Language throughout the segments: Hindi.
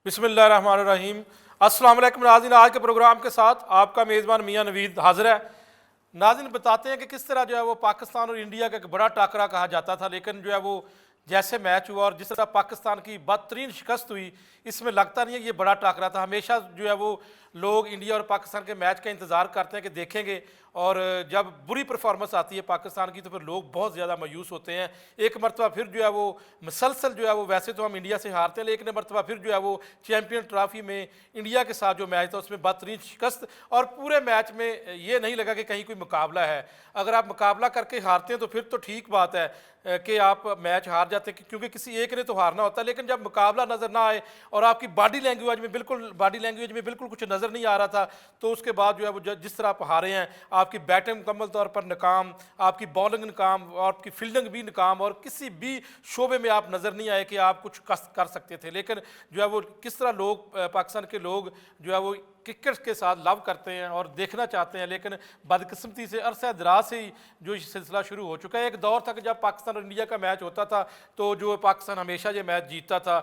बिस्मिल्लाहिर्रहमानिर्रहीम। अस्सलाम वालेकुम नाज़रीन, आज के प्रोग्राम के साथ आपका मेज़बान मियां नवीद हाज़िर है। नाज़रीन बताते हैं कि किस तरह जो है वो पाकिस्तान और इंडिया का एक बड़ा टाकरा कहा जाता था, लेकिन जो है वो जैसे मैच हुआ और जिस तरह पाकिस्तान की बदतरीन शिकस्त हुई, इसमें लगता नहीं है कि ये बड़ा टाकरा था। हमेशा जो है वो लोग इंडिया और पाकिस्तान के मैच का इंतज़ार करते हैं कि देखेंगे, और जब बुरी परफॉर्मेंस आती है पाकिस्तान की तो फिर लोग बहुत ज़्यादा मायूस होते हैं। एक मरतबा फिर जो है वो मुसलसल जो है वो, वैसे तो हम इंडिया से हारते हैं, लेकिन मरतबा फिर जो है वो चैम्पियन ट्रॉफी में इंडिया के साथ जो मैच था उसमें बदतरीन शिकस्त, और पूरे मैच में ये नहीं लगा कि कहीं कोई मुकाबला है। अगर आप मुकाबला करके हारते हैं तो फिर तो ठीक बात है कि आप मैच हार जाते हैं, क्योंकि किसी एक ने तो हारना होता है। लेकिन जब मुकाबला नज़र ना आए और आपकी बॉडी लैंग्वेज में बिल्कुल कुछ नज़र नहीं आ रहा था, तो उसके बाद जो है वो जिस तरह आप हारे हैं, आपकी बैटिंग मुकम्मल तौर पर नाकाम, आपकी बॉलिंग नाकाम और आपकी फील्डिंग भी नाकाम, और किसी भी शोबे में आप नज़र नहीं आए कि आप कुछ कर सकते थे। लेकिन जो है वो किस तरह लोग, पाकिस्तान के लोग जो है वो क्रिकेट के साथ लव करते हैं और देखना चाहते हैं, लेकिन बदकिस्मती से अरसा दराज से ही जो ये सिलसिला शुरू हो चुका है। एक दौर था कि जब पाकिस्तान और इंडिया का मैच होता था तो जो पाकिस्तान हमेशा ये मैच जीतता था।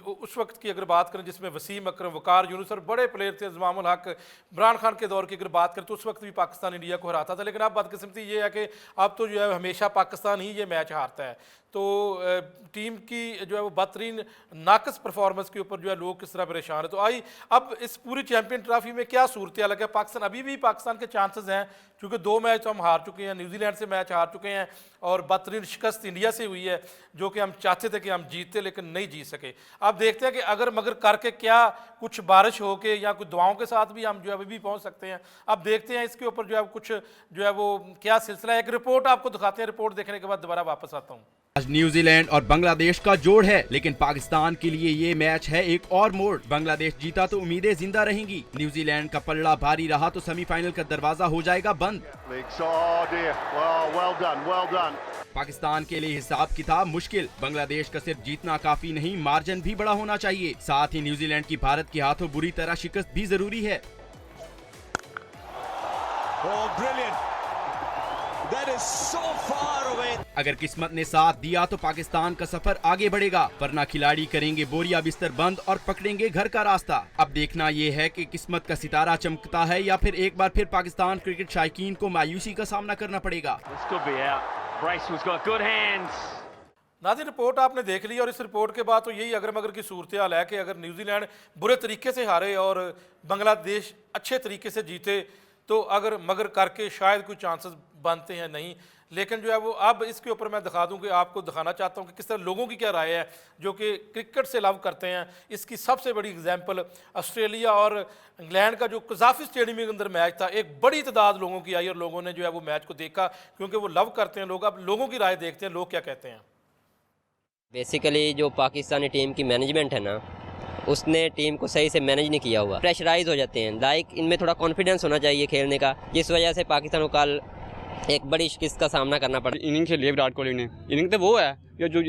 उस वक्त की अगर बात करें जिसमें वसीम अकरम, वकार यूनुस और बड़े प्लेयर थे, इमामुल हक, इमरान खान के दौर की अगर बात करें तो उस वक्त भी पाकिस्तान इंडिया को हराता था। लेकिन अब बदकिस्मती ये है कि अब तो जो है हमेशा पाकिस्तान ही ये मैच हारता है। तो टीम की जो है वो बेहतरीन नाकस परफॉर्मेंस के ऊपर जो है लोग किस तरह परेशान है। तो आई अब इस पूरी चैंपियन ट्रॉफी में क्या सूरत हाल है? पाकिस्तान अभी भी पाकिस्तान के चांसेस हैं, क्योंकि 2 मैच तो हम हार चुके हैं, न्यूजीलैंड से मैच हार चुके हैं और बेहतरीन शिकस्त इंडिया से हुई है, जो कि हम चाहते थे कि हम जीतते लेकिन नहीं जीत सके। अब देखते हैं कि अगर मगर करके क्या कुछ बारिश हो के या कुछ दुआओं के साथ भी हम जो है अभी भी पहुँच सकते हैं। अब देखते हैं इसके ऊपर जो है कुछ जो है वो क्या सिलसिला है। एक रिपोर्ट आपको दिखाते हैं, रिपोर्ट देखने के बाद दोबारा वापस आता हूँ। आज न्यूजीलैंड और बांग्लादेश का जोड़ है, लेकिन पाकिस्तान के लिए ये मैच है एक और मोड़। बांग्लादेश जीता तो उम्मीदें जिंदा रहेंगी, न्यूजीलैंड का पलड़ा भारी रहा तो सेमीफाइनल का दरवाजा हो जाएगा बंद। पाकिस्तान के लिए हिसाब किताब मुश्किल, बांग्लादेश का सिर्फ जीतना काफी नहीं, मार्जिन भी बड़ा होना चाहिए। साथ ही न्यूजीलैंड की भारत के हाथों बुरी तरह शिकस्त भी जरूरी है। अगर किस्मत ने साथ दिया तो पाकिस्तान का सफर आगे बढ़ेगा, वरना खिलाड़ी करेंगे बोरिया बिस्तर बंद और पकड़ेंगे घर का रास्ता। अब देखना ये है कि किस्मत का सितारा चमकता है या फिर एक बार फिर पाकिस्तान क्रिकेट शायकीन को मायूसी का सामना करना पड़ेगा। नाज़रीन रिपोर्ट आपने देख ली, और इस रिपोर्ट के बाद तो यही अगर मगर की सूरत हाल है कि अगर न्यूजीलैंड बुरे तरीके से हारे और बांग्लादेश अच्छे तरीके से जीते तो अगर मगर करके शायद कोई चांसेस बनते हैं, नहीं। लेकिन जो है वो अब इसके ऊपर मैं दिखा दूं कि आपको दिखाना चाहता हूं कि किस तरह लोगों की क्या राय है जो कि क्रिकेट से लव करते हैं। इसकी सबसे बड़ी एग्जांपल ऑस्ट्रेलिया और इंग्लैंड का जो कज़ाफी स्टेडियम के अंदर मैच था, एक बड़ी तादाद लोगों की आई और लोगों ने जो है वो मैच को देखा, क्योंकि वो लव करते हैं लोग। अब लोगों की राय देखते हैं, लोग क्या कहते हैं। बेसिकली जो पाकिस्तानी टीम की मैनेजमेंट है ना, उसने टीम को सही से मैनेज नहीं किया हुआ, प्रेशराइज हो जाते हैं। इनमें थोड़ा कॉन्फिडेंस होना चाहिए खेलने का, जिस वजह से पाकिस्तान को कल एक बड़ी शिकस्त का सामना करना पड़ा। इनिंग खेली है विराट कोहली ने, इनिंग तो वो है जो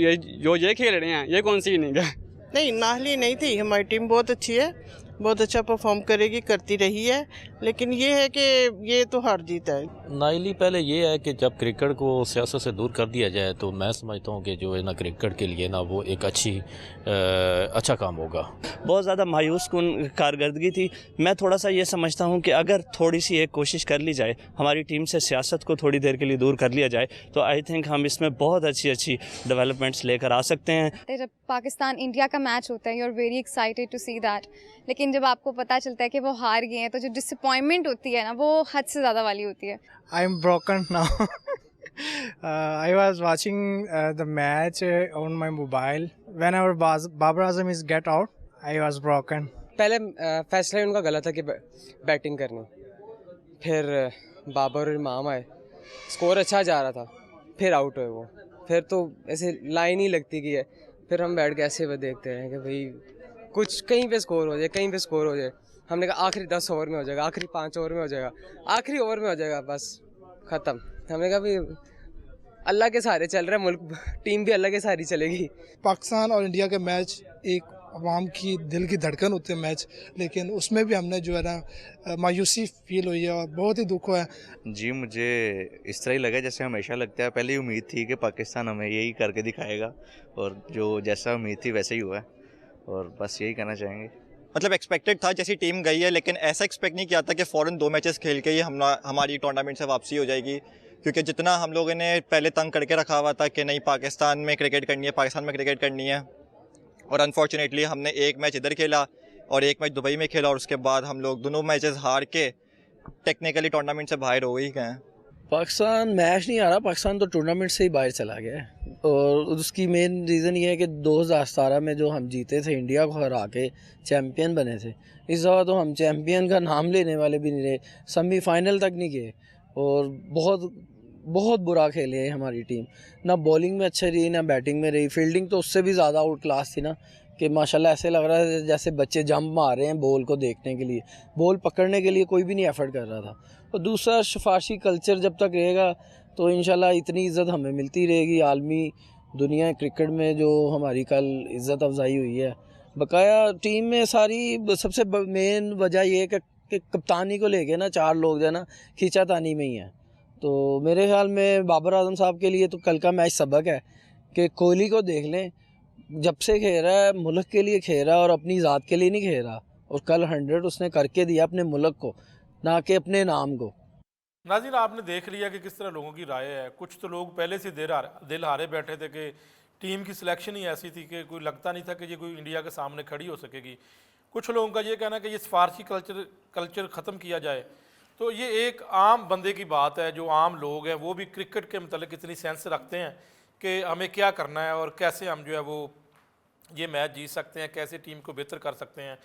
ये खेल रहे हैं, ये कौन सी इनिंग है? नहीं, नाहली नहीं थी। हमारी टीम बहुत अच्छी है, बहुत अच्छा परफॉर्म करेगी, करती रही है, लेकिन ये है कि ये तो हार जीत है। नाइली पहले ये है कि जब क्रिकेट को सियासत से दूर कर दिया जाए तो मैं समझता हूँ कि जो है ना क्रिकेट के लिए ना वो एक अच्छा काम होगा। बहुत ज़्यादा मायूस कुन कारकर्दगी थी। मैं थोड़ा सा ये समझता हूँ कि अगर थोड़ी सी एक कोशिश कर ली जाए, हमारी टीम से सियासत को थोड़ी देर के लिए दूर कर लिया जाए, तो आई थिंक हम इसमें बहुत अच्छी डेवलपमेंट्स लेकर आ सकते हैं। जब पाकिस्तान इंडिया का मैच होता है, you are very excited to see that, लेकिन जब आपको पता चलता है कि वो हार गए हैं तो जो डिसअपॉइंटमेंट होती है ना, वो हद से ज़्यादा वाली होती है। I am broken now. I was watching the match on my mobile. Whenever Babar Azam is get out, I was broken. पहले फैसला ही उनका गलत था कि बैटिंग करनी, फिर बाबर और इमाम आए, स्कोर अच्छा जा रहा था, फिर आउट हुए वो, फिर तो ऐसे लाइन ही लगती की है। फिर हम बैठ के ऐसे वो देखते हैं कि भाई कुछ कहीं पे स्कोर हो जाए, कहीं पे स्कोर हो जाए। हमने कहा आखिरी 10 ओवर में हो जाएगा, आखिरी 5 ओवर में हो जाएगा, आखिरी ओवर में हो जाएगा, बस ख़त्म। हमने कहा भाई अल्लाह के सहारे चल रहा है मुल्क, टीम भी अल्लाह के सहारे चलेगी। पाकिस्तान और इंडिया का मैच एक अवाम की दिल की धड़कन होती है मैच, लेकिन उसमें भी हमने जो है ना मायूसी फील हुई है और बहुत ही दुख हुआ है। जी मुझे इस तरह ही लगा जैसे हमेशा लगता है, पहले ही उम्मीद थी कि पाकिस्तान हमें यही करके दिखाएगा और जो जैसा उम्मीद थी वैसे ही हुआ है। और बस यही कहना चाहेंगे। मतलब एक्सपेक्टेड था जैसी टीम गई है, लेकिन ऐसा एक्सपेक्ट नहीं किया था कि फ़ौरन 2 मैचेस खेल के ही हमारी टूर्नामेंट से वापसी हो जाएगी, क्योंकि जितना हम लोगों ने पहले तंग करके रखा हुआ था कि नहीं पाकिस्तान में क्रिकेट करनी है, पाकिस्तान में क्रिकेट करनी है, और अनफॉर्चुनेटली हमने एक मैच इधर खेला और एक मैच दुबई में खेला, और उसके बाद हम लोग दोनों मैचेस हार के टेक्निकली टूर्नामेंट से बाहर हो ही गए हैं। पाकिस्तान मैच नहीं हारा, पाकिस्तान तो टूर्नामेंट से ही बाहर चला गया है, और उसकी मेन रीज़न ये है कि 2017 में जो हम जीते थे, इंडिया को हरा के चैम्पियन बने थे, इस दफ़ा तो हम चैम्पियन का नाम लेने वाले भी नहीं रहे, सेमीफाइनल तक नहीं गए, और बहुत बुरा खेले है हमारी टीम। ना बॉलिंग में अच्छी रही, ना बैटिंग में रही, फील्डिंग तो उससे भी ज़्यादा आउट क्लास थी ना, कि माशाल्लाह ऐसे लग रहा है जैसे बच्चे जंप मार रहे हैं बॉल को देखने के लिए, बॉल पकड़ने के लिए कोई भी नहीं एफर्ट कर रहा था। और दूसरा शफाशी कल्चर जब तक रहेगा तो इंशाल्लाह इतनी इज़्ज़त हमें मिलती रहेगी आलमी दुनिया क्रिकेट में, जो हमारी कल इज़्ज़त अफजाई हुई है। बकाया टीम में सारी सबसे मेन वजह ये है कि कप्तानी को लेके ना 4 लोग जो है ना खींचातानी में ही हैं। तो मेरे ख्याल में बाबर आजम साहब के लिए तो कल का मैच सबक है कि कोहली को देख लें, जब से खेल रहा है मुल्क के लिए खेल रहा है और अपनी ज़ात के लिए नहीं खेल रहा, और कल 100 उसने करके दिया अपने मुल्क को, ना कि अपने नाम को। नाज़रीन, आपने देख लिया कि किस तरह लोगों की राय है। कुछ तो लोग पहले से दिल हारे बैठे थे कि टीम की सिलेक्शन ही ऐसी थी कि कोई लगता नहीं था कि ये कोई इंडिया के सामने खड़ी हो सकेगी। कुछ लोगों का ये कहना है कि ये सिफारशी कल्चर ख़त्म किया जाए। तो ये एक आम बंदे की बात है, जो आम लोग हैं वो भी क्रिकेट के मतलब इतनी सेंस रखते हैं कि हमें क्या करना है और कैसे हम जो है वो ये मैच जीत सकते हैं, कैसे टीम को बेहतर कर सकते हैं।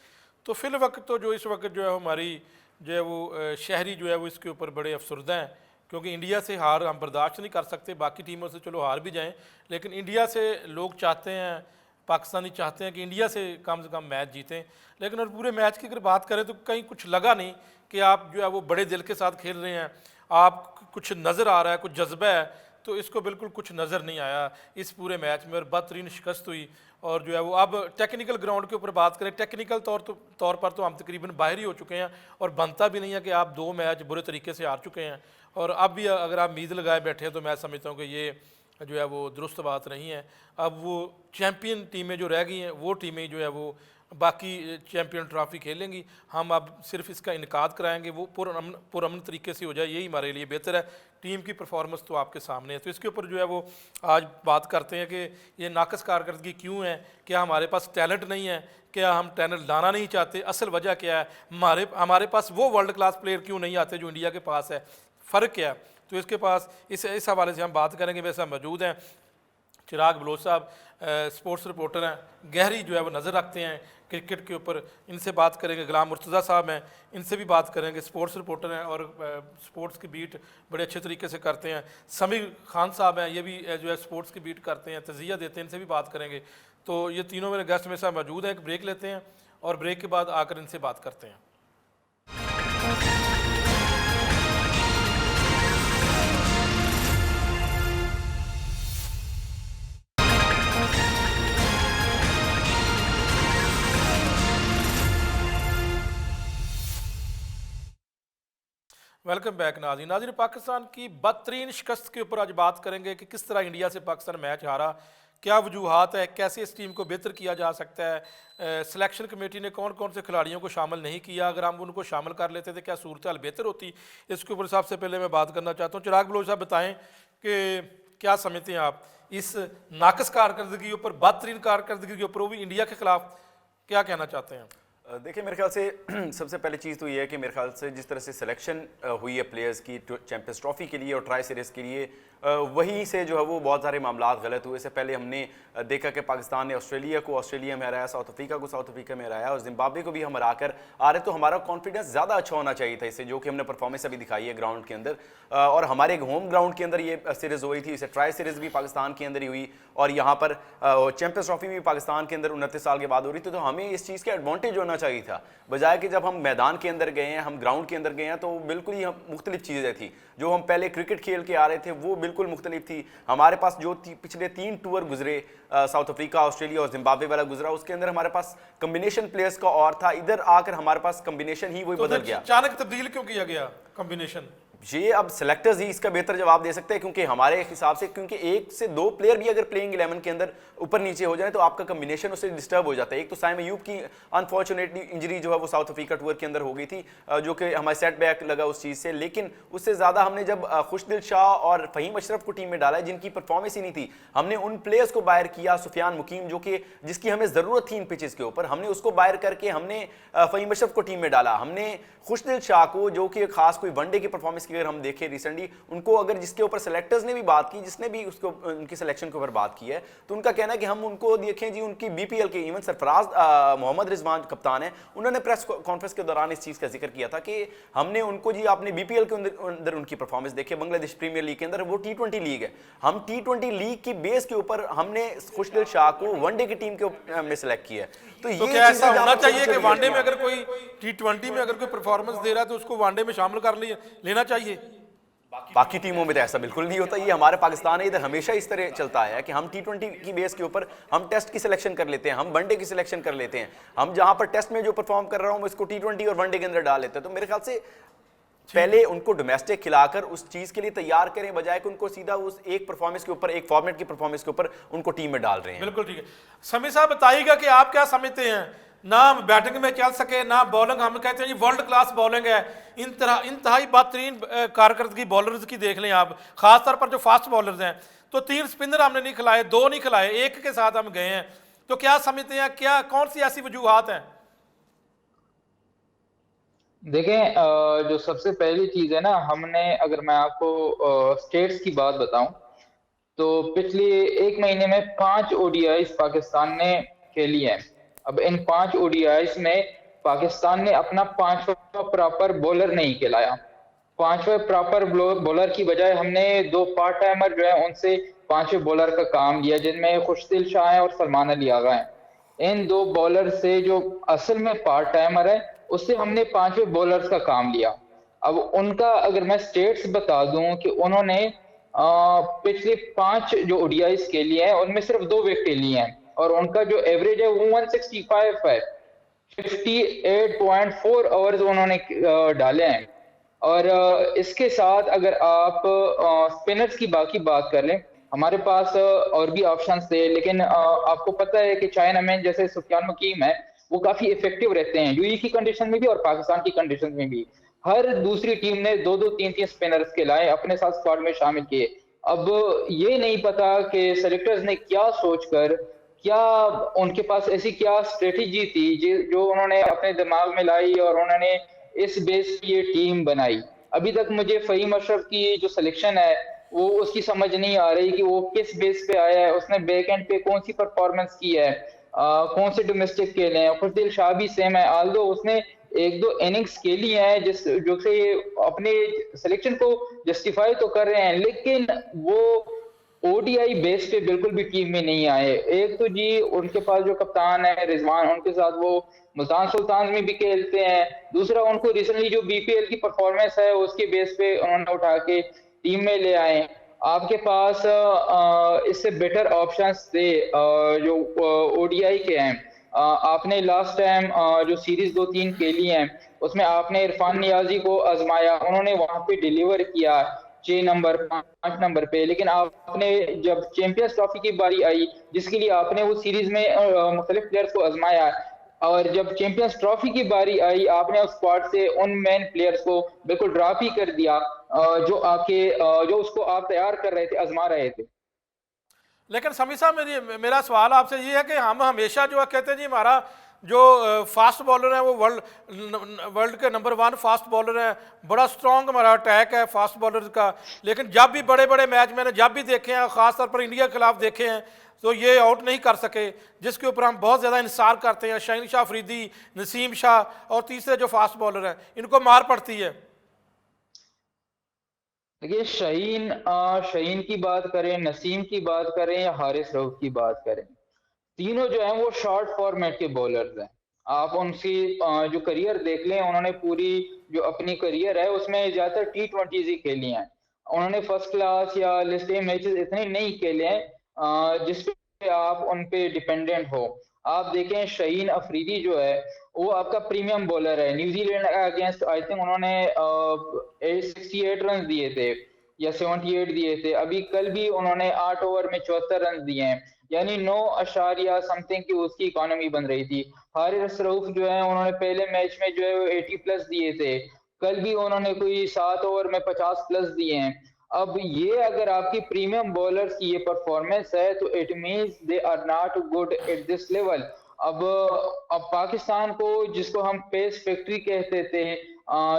तो फिल वक्त तो जो इस वक्त जो है हमारी जो है वो शहरी जो है वो इसके ऊपर बड़े अफसरदा हैं, क्योंकि इंडिया से हार हम बर्दाश्त नहीं कर सकते। बाकी टीमों से चलो हार भी जाएं, लेकिन इंडिया से लोग चाहते हैं, पाकिस्तानी चाहते हैं कि इंडिया से कम मैच जीतें। लेकिन और पूरे मैच की अगर बात करें तो कहीं कुछ लगा नहीं कि आप जो है वो बड़े दिल के साथ खेल रहे हैं, आप कुछ नज़र आ रहा है, कुछ जज्बा है, तो इसको बिल्कुल कुछ नज़र नहीं आया इस पूरे मैच में, और बदतरीन शिकस्त हुई। और जो है वो अब टेक्निकल ग्राउंड के ऊपर बात करें, टेक्निकल तौर पर तो हम तकरीबन बाहर ही हो चुके हैं, और बनता भी नहीं है कि आप 2 मैच बुरे तरीके से हार चुके हैं, और अब भी अगर आप उम्मीद लगाए बैठे हैं तो मैं समझता हूँ कि ये जो है वो दुरुस्त बात नहीं है। अब वो चैम्पियन टीमें जो रह गई हैं वो टीमें जो है वो बाकी चैम्पियन ट्रॉफी खेलेंगी, हम अब सिर्फ इसका इनकाद कराएंगे, वो पुरअमन तरीके से हो जाए, यही हमारे लिए बेहतर है। टीम की परफॉर्मेंस तो आपके सामने है, तो इसके ऊपर जो है वो आज बात करते हैं कि ये नाकस कारकर्दगी क्यों है, क्या हमारे पास टैलेंट नहीं है, क्या हम टैलेंट लाना नहीं चाहते, असल वजह क्या है, हमारे पास वो वर्ल्ड क्लास प्लेयर क्यों नहीं आते जो इंडिया के पास है, फ़र्क क्या है। तो इसके पास इस हवाले से हम बात करेंगे। वैसे मौजूद हैं चिराग बलोच साहब, स्पोर्ट्स रिपोर्टर हैं, गहरी जो है वो नज़र रखते हैं क्रिकेट के ऊपर, इनसे बात करेंगे। गुलाम मुर्तज़ा साहब हैं, इनसे भी बात करेंगे, स्पोर्ट्स रिपोर्टर हैं और स्पोर्ट्स की बीट बड़े अच्छे तरीके से करते हैं। समीर खान साहब हैं, ये भी जो है स्पोर्ट्स की बीट करते हैं, तज़िया देते हैं, इनसे भी बात करेंगे। तो ये तीनों मेरे गेस्ट में साहब मौजूद हैं। एक ब्रेक लेते हैं और ब्रेक के बाद आकर इनसे बात करते हैं। वेलकम बैक नाज़रीन, पाकिस्तान की बदतरीन शिकस्त के ऊपर आज बात करेंगे कि किस तरह इंडिया से पाकिस्तान मैच हारा, क्या वजूहात है, कैसे इस टीम को बेहतर किया जा सकता है, सिलेक्शन कमेटी ने कौन कौन से खिलाड़ियों को शामिल नहीं किया, अगर हम उनको शामिल कर लेते थे क्या सूरत हाल बेहतर होती। इसके ऊपर सबसे पहले मैं बात करना चाहता हूँ, चिराग बलोच साहब बताएँ कि क्या समझते हैं आप इस नाकस कारकर्दगी ऊपर, बदतरीन कारकर्दगी के ऊपर, वो भी इंडिया के खिलाफ, क्या कहना चाहते हैं? देखिए, मेरे ख्याल से सबसे पहले चीज़ तो ये है कि मेरे ख्याल से जिस तरह से सिलेक्शन हुई है प्लेयर्स की चैंपियंस ट्रॉफी के लिए और ट्राई सीरीज़ के लिए, वहीं से जो है वो बहुत सारे मामला गलत हुए। इससे पहले हमने देखा कि पाकिस्तान ने ऑस्ट्रेलिया में हराया, साउथ अफ्रीका को साउथ अफ्रीका में हराया और जिम्बाब्वे को भी हम हरा कर आ रहे, तो हमारा कॉन्फिडेंस ज़्यादा अच्छा होना चाहिए था इससे, जो कि हमने परफॉर्मेंस अभी दिखाई है ग्राउंड के अंदर। और हमारे होम ग्राउंड के अंदर ये सीरीज़ हुई थी, इसे ट्राई सीरीज़ भी पाकिस्तान के अंदर ही हुई और यहाँ पर चैंपियंस ट्रॉफी भी पाकिस्तान के अंदर 29 साल के बाद हो रही थी। तो हमें इस चीज़ का एडवांटेज होना चाहिए था, बजाय कि जब हम मैदान के अंदर गए हैं, हम ग्राउंड के अंदर गए हैं, तो बिल्कुल ही मुख्तलिफ चीज़ें थी। जो हम पहले क्रिकेट खेल के आ रहे थे वो बिल्कुल मुख्तलिफ थी। हमारे पास जो पिछले 3 टूर गुजरे, साउथ अफ्रीका, ऑस्ट्रेलिया और जिम्बाब्वे वाला गुजरा, उसके अंदर हमारे पास कम्बिनेशन प्लेयर्स का और था। इधर आकर हमारे पास कम्बिनेशन ही वही बदल गया। अचानक तब्दील क्यों किया गया कम्बिनेशन? ये अब सेलेक्टर्स ही इसका बेहतर जवाब दे सकते हैं, क्योंकि हमारे हिसाब से क्योंकि 1 से 2 प्लेयर भी अगर प्लेइंग 11 के अंदर ऊपर नीचे हो जाए तो आपका कम्बिनेशन उससे डिस्टर्ब हो जाता है। एक तो साइम अयूब की अनफॉर्चुनेटली इंजरी जो है वो साउथ अफ्रीका टूर के अंदर हो गई थी, जो कि हमारे सेटबैक लगा उस चीज़ से। लेकिन उससे ज़्यादा हमने जब खुशदिल शाह और फ़हीम अशरफ को टीम में डाला जिनकी परफॉर्मेंस ही नहीं थी, हमने उन प्लेयर्स को बाहर किया। सुफियान मुकीम जो कि जिसकी हमें ज़रूरत थी इन पिचेस के ऊपर, हमने उसको बाहर करके हमने फ़हीम अशरफ को टीम में डाला। हमने खुशदिल शाह को, जो कि खास कोई वनडे की परफॉर्मेंस की अगर हम देखें रिसेंटली, उनको अगर जिसके ऊपर सेलेक्टर्स ने भी बात की, जिसने भी उसको उनकी सिलेक्शन के ऊपर बात की है, तो उनका कहना है कि हम उनको देखें जी, उनकी बीपीएल के इवन सरफराज मोहम्मद रिजवान कप्तान है, उन्होंने प्रेस कॉन्फ्रेंस के दौरान इस चीज़ का जिक्र किया था कि हमने उनको जी आपने बीपीएल के अंदर उनकी परफॉर्मेंस देखे, बांग्लादेश प्रीमियर लीग के अंदर वो T20 लीग है, हम T20 लीग की बेस के ऊपर हमने खुशदिल शाह को वनडे की टीम के में सेलेक्ट किया है। तो क्या ऐसा होना चाहिए कि वनडे में अगर कोई T20 में अगर कोई परफॉर्मेंस दे रहा है तो उसको वनडे में शामिल कर लेना चाहिए? बाकी टीमों में तो ऐसा बिल्कुल नहीं होता। ये हमारे पाकिस्तान है, इधर हमेशा इस तरह चलता है कि हम T20 की बेस के ऊपर हम टेस्ट की सिलेक्शन कर लेते हैं, हम वनडे की सिलेक्शन कर लेते हैं, हम जहां पर टेस्ट में जो परफॉर्म कर रहा हूं इसको T20 और वनडे के अंदर डाल लेते हैं। तो मेरे ख्याल से पहले उनको डोमेस्टिक खिलाकर उस चीज़ के लिए तैयार करें, बजाय कि उनको सीधा उस एक परफॉर्मेंस के ऊपर, एक फॉर्मेट की परफॉर्मेंस के ऊपर उनको टीम में डाल रहे हैं। बिल्कुल ठीक है। समीर साहब बताइएगा कि आप क्या समझते हैं, ना बैटिंग में चल सके ना बॉलिंग, हम कहते हैं वर्ल्ड क्लास बॉलिंग है, इंतहाई बेहतरीन कारकर्दगी बॉलर्स की देख लें आप, खासतौर पर जो फास्ट बॉलर्स हैं, तो 3 स्पिनर हमने नहीं खिलाए, 2 नहीं खिलाए, 1 के साथ हम गए हैं। तो क्या समझते हैं, क्या कौन सी ऐसी वजूहात हैं? देखें, जो सबसे पहली चीज है ना, हमने अगर मैं आपको स्टेट्स की बात बताऊं तो पिछले 1 महीने में 5 ODIs पाकिस्तान ने खेली हैं। अब इन 5 ODIs में पाकिस्तान ने अपना 5वां प्रॉपर बॉलर नहीं खिलाया। 5वें प्रॉपर बॉलर की बजाय हमने 2 पार्ट टाइमर जो है उनसे 5वें बॉलर का काम लिया, जिनमें खुशदिल शाह है और सलमान अली आगा है। इन 2 बॉलर से जो असल में पार्ट टाइमर है उससे हमने 5वें बॉलर्स का काम लिया। अब उनका अगर मैं स्टेट्स बता दूं कि उन्होंने पिछले 5 जो ODIs के लिए हैं उनमें सिर्फ 2 विकेट लिए हैं और उनका जो एवरेज है वो 165 है। 58.4 ओवर्स उन्होंने डाले हैं। और इसके साथ अगर आप स्पिनर्स की बाकी बात कर लें, हमारे पास और भी ऑप्शंस थे, लेकिन आपको पता है कि चाइनामैन जैसे सुफियान मुकीम है वो काफी इफेक्टिव रहते हैं यूएई की कंडीशन में भी और पाकिस्तान की कंडीशन में भी। हर दूसरी टीम ने 2-2 3-3 स्पिनर्स के लाए, अपने साथ स्क्वाड में शामिल किए। अब ये नहीं पता कि सेलेक्टर्स ने क्या सोचकर, क्या उनके पास ऐसी क्या स्ट्रेटेजी थी जो उन्होंने अपने दिमाग में लाई और उन्होंने इस बेस की ये टीम बनाई। अभी तक मुझे फ़हीम अशरफ की जो सिलेक्शन है वो उसकी समझ नहीं आ रही कि वो किस बेस पे आया है, उसने बैक एंड पे कौन सी परफॉर्मेंस की है, कौन से डोमेस्टिक खेले हैं। खुशदिल शाह भी सेम है, आल्दो उसने 1-2 इनिंग्स खेली हैं जो से अपने सिलेक्शन को जस्टिफाई तो कर रहे हैं, लेकिन वो ODI बेस पे बिल्कुल भी टीम में नहीं आए। एक तो जी उनके पास जो कप्तान है रिजवान, उनके साथ वो मुल्तान सुल्तान में भी खेलते हैं। दूसरा उनको रिसेंटली जो BPL की परफॉर्मेंस है उसके बेस पे उन्होंने उठा के टीम में ले आए। आपके पास इससे बेटर ऑप्शंस थे जो ODI के हैं। आपने लास्ट टाइम जो सीरीज 2-3 खेली हैं उसमें आपने इरफान नियाजी को आजमाया, उन्होंने वहां पे डिलीवर किया 6 नंबर 5 नंबर पे, लेकिन आपने जब चैंपियंस ट्रॉफी की बारी आई जिसके लिए आपने वो सीरीज में मुख्तलिफ प्लेयर्स को आजमाया, और जब चैंपियंस ट्रॉफी की बारी आई आपने उस स्क्वाड से उन मेन प्लेयर्स को बिल्कुल ड्रॉप ही कर दिया जो उसको आप तैयार कर रहे थे, आजमा रहे थे। लेकिन समीर साहब मेरा सवाल आपसे ये है कि हम हमेशा जो कहते हैं जी हमारा जो फास्ट बॉलर है वो वर्ल्ड के नंबर 1 फास्ट बॉलर है, बड़ा स्ट्रॉन्ग हमारा अटैक है फास्ट बॉलर का, लेकिन जब भी बड़े बड़े मैच मैंने जब भी देखे हैं, ख़ासतौर पर इंडिया के खिलाफ देखे हैं, तो ये आउट नहीं कर सके, जिसके ऊपर हम बहुत ज़्यादा इंतजार करते हैं। शाहीन शाह अफरीदी, नसीम शाह और तीसरे जो फास्ट बॉलर हैं, इनको मार पड़ती है। देखिए शाहीन की बात करें, नसीम की बात करें या हारिस रऊफ की बात करें, तीनों जो हैं वो शॉर्ट फॉर्मेट के बॉलर्स हैं। आप उनकी जो करियर देख लें, उन्होंने पूरी जो अपनी करियर है उसमें ज़्यादातर T20s ही खेली हैं। उन्होंने फर्स्ट क्लास या लिस्ट ए मैचेस इतने नहीं खेले हैं जिस पे आप उन पे डिपेंडेंट हो। आप देखें शाहीन अफरीदी जो है वो आपका प्रीमियम बॉलर है। न्यूजीलैंड अगेंस्ट आई थिंक उन्होंने 68 रन दिए थे या 78 दिए थे। अभी कल भी उन्होंने 8 ओवर में 74 रन दिए हैं, यानी 9 अशारिया समथिंग की उसकी इकोनॉमी बन रही थी। हारिस रऊफ जो है उन्होंने पहले मैच में जो है वो 80 प्लस दिए थे, कल भी उन्होंने कोई 7 ओवर में 50 प्लस दिए हैं। अब ये अगर आपकी प्रीमियम बॉलर्स की ये परफॉर्मेंस है तो it means they are not good at this level. अब पाकिस्तान को, जिसको हम पेस फैक्ट्री कहते थे,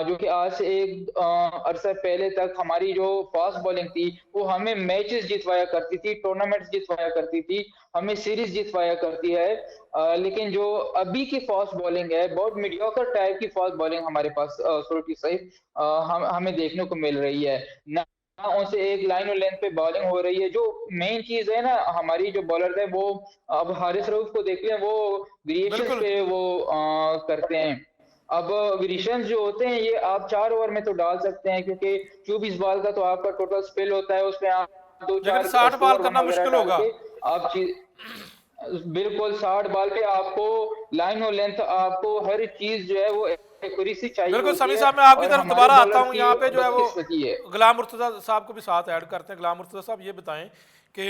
जो कि आज से एक अरसा पहले तक हमारी जो फास्ट बॉलिंग थी वो हमें मैचेस जितवाया करती थी, टूर्नामेंट्स जितवाया करती थी, हमें सीरीज जितवाया करती है, लेकिन जो अभी की फास्ट बॉलिंग है बहुत मीडियोकर टाइप की फास्ट बॉलिंग हमारे पास सुरती सही हमें देखने को मिल रही है ना। उनसे एक लाइन और लेंथ पे बॉलिंग हो रही है। जो मेन चीज है ना, हमारी जो बॉलर है वो, अब हारिस रऊफ को देख लें, वो वेरिएशन पे वो करते हैं। अब वेरिएशन जो होते हैं ये आप 4 ओवर में तो डाल सकते हैं, क्योंकि 24 बॉल का तो आपका टोटल स्पेल होता है, उसमें आप 2-4 60 बॉल करना मुश्किल होगा। आप बिल्कुल 60 बॉल पे आपको लाइन और लेंथ, आपको हर चीज जो है वो एक्यूरेसी चाहिए। बिल्कुल समी साहब, मैं आपकी तरफ दोबारा आता हूँ। यहाँ पे जो है वो गुलाम मुर्तज़ा साहब को भी साथ ऐड करते हैं। गुलाम मुर्तज़ा साहब ये बताएं कि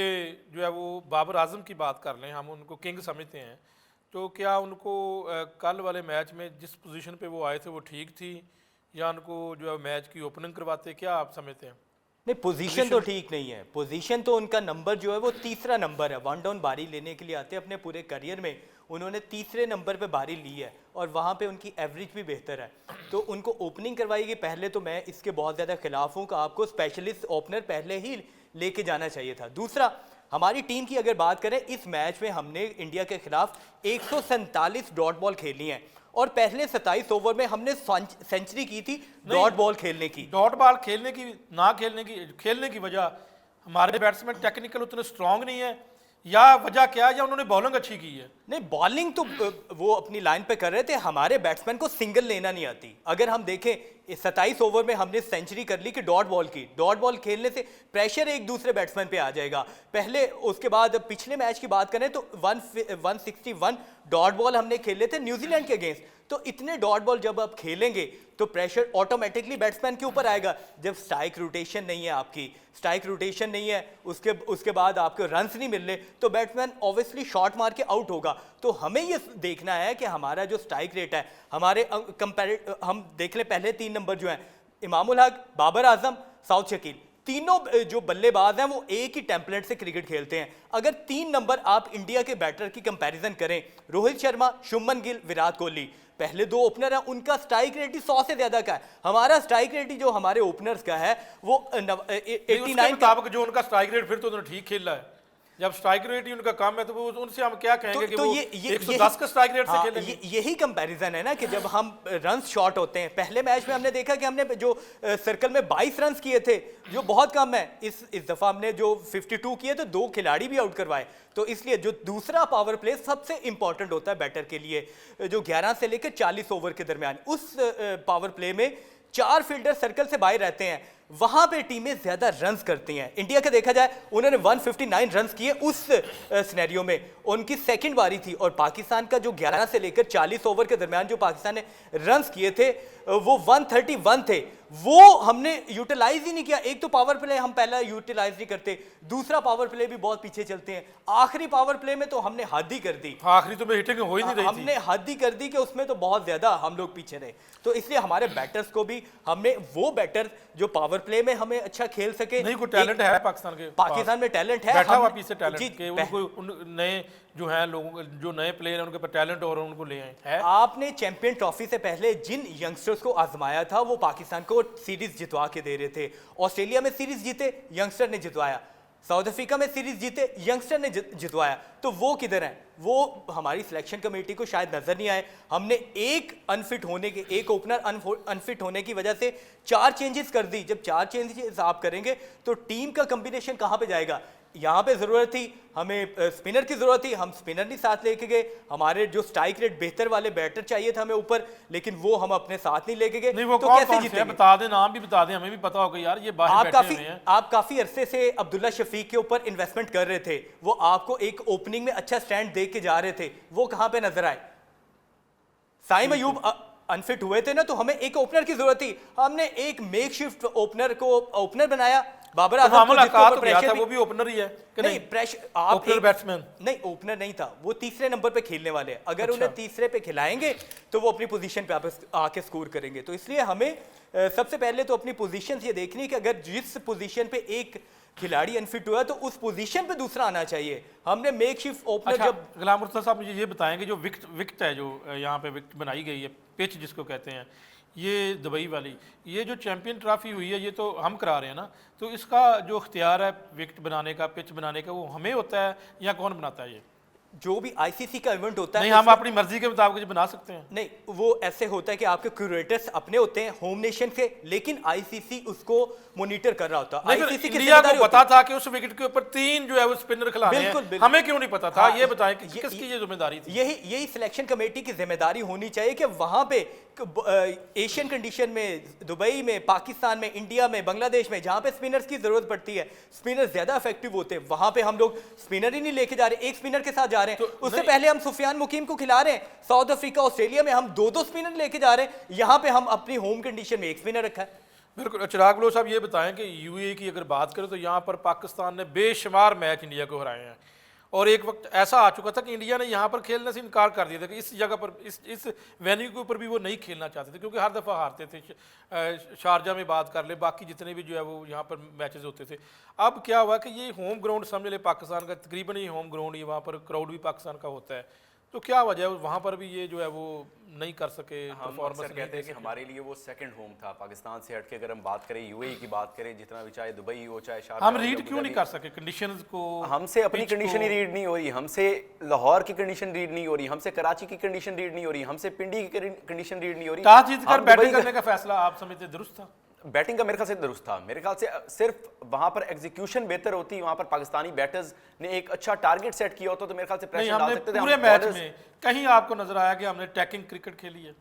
जो है वो बाबर आजम की बात कर लें, हम उनको किंग समझते हैं, तो क्या उनको कल वाले मैच में जिस पोजीशन पे वो आए थे वो ठीक थी, या उनको जो है मैच की ओपनिंग करवाते, क्या आप समझते हैं? नहीं, पोजीशन तो ठीक नहीं है। पोजीशन तो उनका नंबर जो है वो तीसरा नंबर है। 1 डाउन बारी लेने के लिए आते हैं, अपने पूरे करियर में उन्होंने तीसरे नंबर पे बारी ली है और वहाँ पे उनकी एवरेज भी बेहतर है, तो उनको ओपनिंग करवाएगी। पहले तो मैं इसके बहुत ज़्यादा खिलाफ हूँ कि आपको स्पेशलिस्ट ओपनर पहले ही लेके जाना चाहिए था। दूसरा, हमारी टीम की अगर बात करें, इस मैच में हमने इंडिया के खिलाफ 147 डॉट बॉल खेली हैं और पहले 27 ओवर में हमने सेंचुरी की थी डॉट बॉल खेलने की। डॉट बॉल खेलने की ना खेलने की वजह हमारे बैट्समैन टेक्निकल उतने स्ट्रांग नहीं है, या वजह क्या है, या उन्होंने बॉलिंग अच्छी की है? नहीं, बॉलिंग तो वो अपनी लाइन पे कर रहे थे, हमारे बैट्समैन को सिंगल लेना नहीं आती। अगर हम देखें 27 ओवर में हमने सेंचुरी कर ली कि डॉट बॉल की। डॉट बॉल खेलने से प्रेशर एक दूसरे बैट्समैन पे आ जाएगा पहले। उसके बाद पिछले मैच की बात करें तो 161 डॉट बॉल हमने खेले थे न्यूजीलैंड के अगेंस्ट। तो इतने डॉट बॉल जब आप खेलेंगे तो प्रेशर ऑटोमेटिकली बैट्समैन के ऊपर आएगा। जब स्ट्राइक रोटेशन नहीं है, आपकी स्ट्राइक रोटेशन नहीं है, उसके बाद आपको रन्स नहीं मिल रहे, तो बैट्समैन ऑब्वियसली शॉट मार के आउट होगा। तो हमें ये देखना है कि हमारा जो स्ट्राइक रेट है, हमारे हम देख लें पहले 3 नंबर जो हैं, इमामुल हक, बाबर आजम, साउथ शकील, तीनों जो बल्लेबाज हैं वो एक ही टेम्पलेट से क्रिकेट खेलते हैं। अगर 3 नंबर आप इंडिया के बैटर की कंपैरिजन करें, रोहित शर्मा, शुभमन गिल, विराट कोहली, पहले 2 ओपनर हैं, उनका स्ट्राइक रेट ही 100 से ज्यादा का है। हमारा स्ट्राइक रेट ही जो हमारे ओपनर्स का है वो 89 मुताबिक जो उनका स्ट्राइक रेट, फिर तो उन्होंने ठीक खेला है। जब स्ट्राइक रेट ही उनका कम है तो वो उनसे हम क्या कहेंगे कि वो 110 का स्ट्राइक रेट से खेलेंगे? यही कंपैरिजन है ना कि जब हम रन शॉट होते हैं। पहले मैच में हमने देखा कि हमने जो सर्कल में 22 रन किए थे, जो बहुत कम है। इस दफा हमने जो 52 किए तो 2 खिलाड़ी भी आउट करवाए। तो इसलिए जो दूसरा पावर प्ले सबसे इंपॉर्टेंट होता है बैटर के लिए, जो 11 से लेकर 40 ओवर के दरमियान, उस पावर प्ले में 4 फील्डर सर्कल से बाहर रहते हैं, वहां पे टीमें ज्यादा रन्स करती हैं। इंडिया का देखा जाए, उन्होंने 159 रन्स किए उस सिनेरियो में, उनकी सेकंड बारी थी। और पाकिस्तान का जो 11 से लेकर 40 ओवर के दरमियान जो पाकिस्तान ने रन्स किए थे वो 131 थे, वो हमने यूटिलाइज ही नहीं किया। एक तो पावर प्ले हम पहला यूटिलाइज नहीं करते, दूसरा पावर प्ले भी बहुत पीछे चलते हैं। आखिरी पावर प्ले में तो हमने हद ही कर दी। आखिरी तो हिटिंग हो ही नहीं रही थी, हमने हद ही कर दी कि उसमें तो बहुत ज्यादा हम लोग पीछे रहे। तो इसलिए हमारे बैटर्स को भी, हमने वो बैटर जो पावर प्ले में हमें अच्छा खेल सके, नहीं कोई टैलेंट है पाकिस्तान में टैलेंट है, बैठा हुआ पीछे टैलेंट के, उनको नए जो हैं लोगों, जो नए प्लेयर हैं उनके पर टैलेंट और उनको ले आए हैं। आपने चैंपियन ट्रॉफी से पहले जिन यंगस्टर्स को आजमाया था वो पाकिस्तान को सीरीज जितवा के दे रहे थे। ऑस्ट्रेलिया में सीरीज जीते, यंगस्टर ने जितवाया। साउथ अफ्रीका में सीरीज जीते, यंगस्टर ने जितवाया। तो वो किधर हैं? वो हमारी सिलेक्शन कमेटी को शायद नजर नहीं आए। हमने एक ओपनर अनफिट होने की वजह से 4 चेंजेस कर दी। जब 4 चेंजेस आप करेंगे तो टीम का कॉम्बिनेशन कहां पे जाएगा? यहाँ पे ज़रूरत थी हमें स्पिनर की ज़रूरत थी, हम स्पिनर नहीं साथ लेके गए। हमारे जो स्ट्राइक रेट बेहतर वाले बैटर चाहिए था हमें ऊपर, लेकिन वो हम अपने साथ नहीं लेके गए। नहीं वो तो कौन कैसे कौन से जीतेंगे? बता दें, नाम भी बता दें, हमें भी पता होगा यार ये बाहर बैठे हुए हैं। आप काफी अरसे से अब्दुल्ला शफीक के ऊपर इन्वेस्टमेंट कर रहे थे, वो आपको एक ओपनिंग में अच्छा स्टैंड दे के जा रहे थे, वो कहां पे नजर आए? साइम अयूब अनफिट हुए थे ना, तो हमें एक ओपनर की जरूरत थी, हमने एक मेकशिफ्ट ओपनर को ओपनर बनाया। बाबर आजम को जिसके ऊपर प्रेशर वो भी ओपनर ही है कि नहीं, प्रेशर आप ओपनर बैट्समैन नहीं, ओपनर नहीं था वो, तीसरे नंबर पे खेलने वाले हैं। अगर उन्हें तीसरे पे खिलाएंगे तो वो अपनी पोजीशन पे वापस आके स्कोर करेंगे। तो इसलिए हमें सबसे पहले तो अपनी पोजीशन ये देखनी है कि अगर जिस पोजीशन पे एक खिलाड़ी अनफिट हुआ तो उस पोजीशन पे दूसरा आना चाहिए। हमने मेकशिफ्ट ओपनर जब गुलाम मुर्तज़ा साहब मुझे ये बताएंगे जो विकेट है जो यहाँ पे विकेट बनाई गई है, पिच जिसको कहते हैं, ये दुबई वाली, ये जो चैंपियन ट्रॉफी हुई है ये तो हम करा रहे हैं ना, तो इसका जो इख्तियार है विकेट बनाने का, पिच बनाने का, वो हमें होता है या कौन बनाता है? ये जो भी आईसीसी का इवेंट होता है नहीं, हम अपनी मर्जी के मुताबिक बना सकते हैं। नहीं, वो ऐसे होता है कि आपके क्यूरेटर्स अपने होते हैं होम नेशन से, लेकिन आईसीसी उसको मॉनिटर कर रहा होता है। आईसीसी की इंडिया को पता था कि उस विकेट के ऊपर 3 जो है वो स्पिनर खिलाने हैं, बिल्कुल। हमें क्यों नहीं पता था? ये बताएं कि किसकी ये जिम्मेदारी थी? यही सिलेक्शन कमेटी की जिम्मेदारी होनी चाहिए कि वहां पे एशियन कंडीशन में, दुबई में, पाकिस्तान में, इंडिया में, बांग्लादेश में, जहां पे स्पिनर्स की जरूरत पड़ती है, स्पिनर ज्यादा इफेक्टिव होते हैं, वहां पे हम लोग स्पिनर ही नहीं लेके जा रहे, एक स्पिनर के साथ जा रहे हैं। उससे पहले हम सुफियान मुकीम को खिला रहे हैं, साउथ अफ्रीका, ऑस्ट्रेलिया में हम 2-2 स्पिनर लेके जा रहे हैं, यहाँ पे हम अपनी होम कंडीशन में एक स्पिनर रखा है। बिल्कुल। चिराग बलोच साहब ये बताएं कि यूएई की अगर बात करें तो यहाँ पर पाकिस्तान ने बेशुमार मैच इंडिया को हराए हैं, और एक वक्त ऐसा आ चुका था कि इंडिया ने यहाँ पर खेलने से इनकार कर दिया था कि इस जगह पर इस वेन्यू के ऊपर भी वो नहीं खेलना चाहते थे, क्योंकि हर दफ़ा हारते थे। शारजा में बात कर ले, बाकी जितने भी जो है वो यहाँ पर मैचेस होते थे। अब क्या हुआ कि ये होम ग्राउंड समझ ले पाकिस्तान का, तकरीबन ये होम ग्राउंड ही, वहाँ पर क्राउड भी पाकिस्तान का होता है, तो क्या वजह है वहाँ पर भी ये जो है वो नहीं कर सके? हम अक्सर कहते हैं कि हमारे लिए वो सेकंड होम था पाकिस्तान से हटके। अगर हम बात करें यूएई की बात करें, जितना भी चाहे दुबई हो चाहे शारजा, हम रीड क्यों नहीं कर सके कंडीशंस को? हमसे अपनी कंडीशन ही रीड नहीं हो रही, हमसे लाहौर की कंडीशन रीड नहीं हो रही, हमसे कराची की कंडीशन रीड नहीं हो रही, हमसे पिंडी की कंडीशन रीड नहीं हो रही। टॉस जीतकर बैटिंग करने का फैसला आप समझते दुरुस्त था? बैटिंग का मेरे ख्याल से दुरुस्त था। मेरे ख्याल से सिर्फ वहां पर एग्जीक्यूशन बेहतर होती, वहां पर पाकिस्तानी बैटर्स ने एक अच्छा टारगेट सेट किया होता तो मेरे ख्याल से प्रेशर डाल सकते थे। पूरे मैच में कहीं आपको नजर आया कि हमने अटैकिंग क्रिकेट खेली है?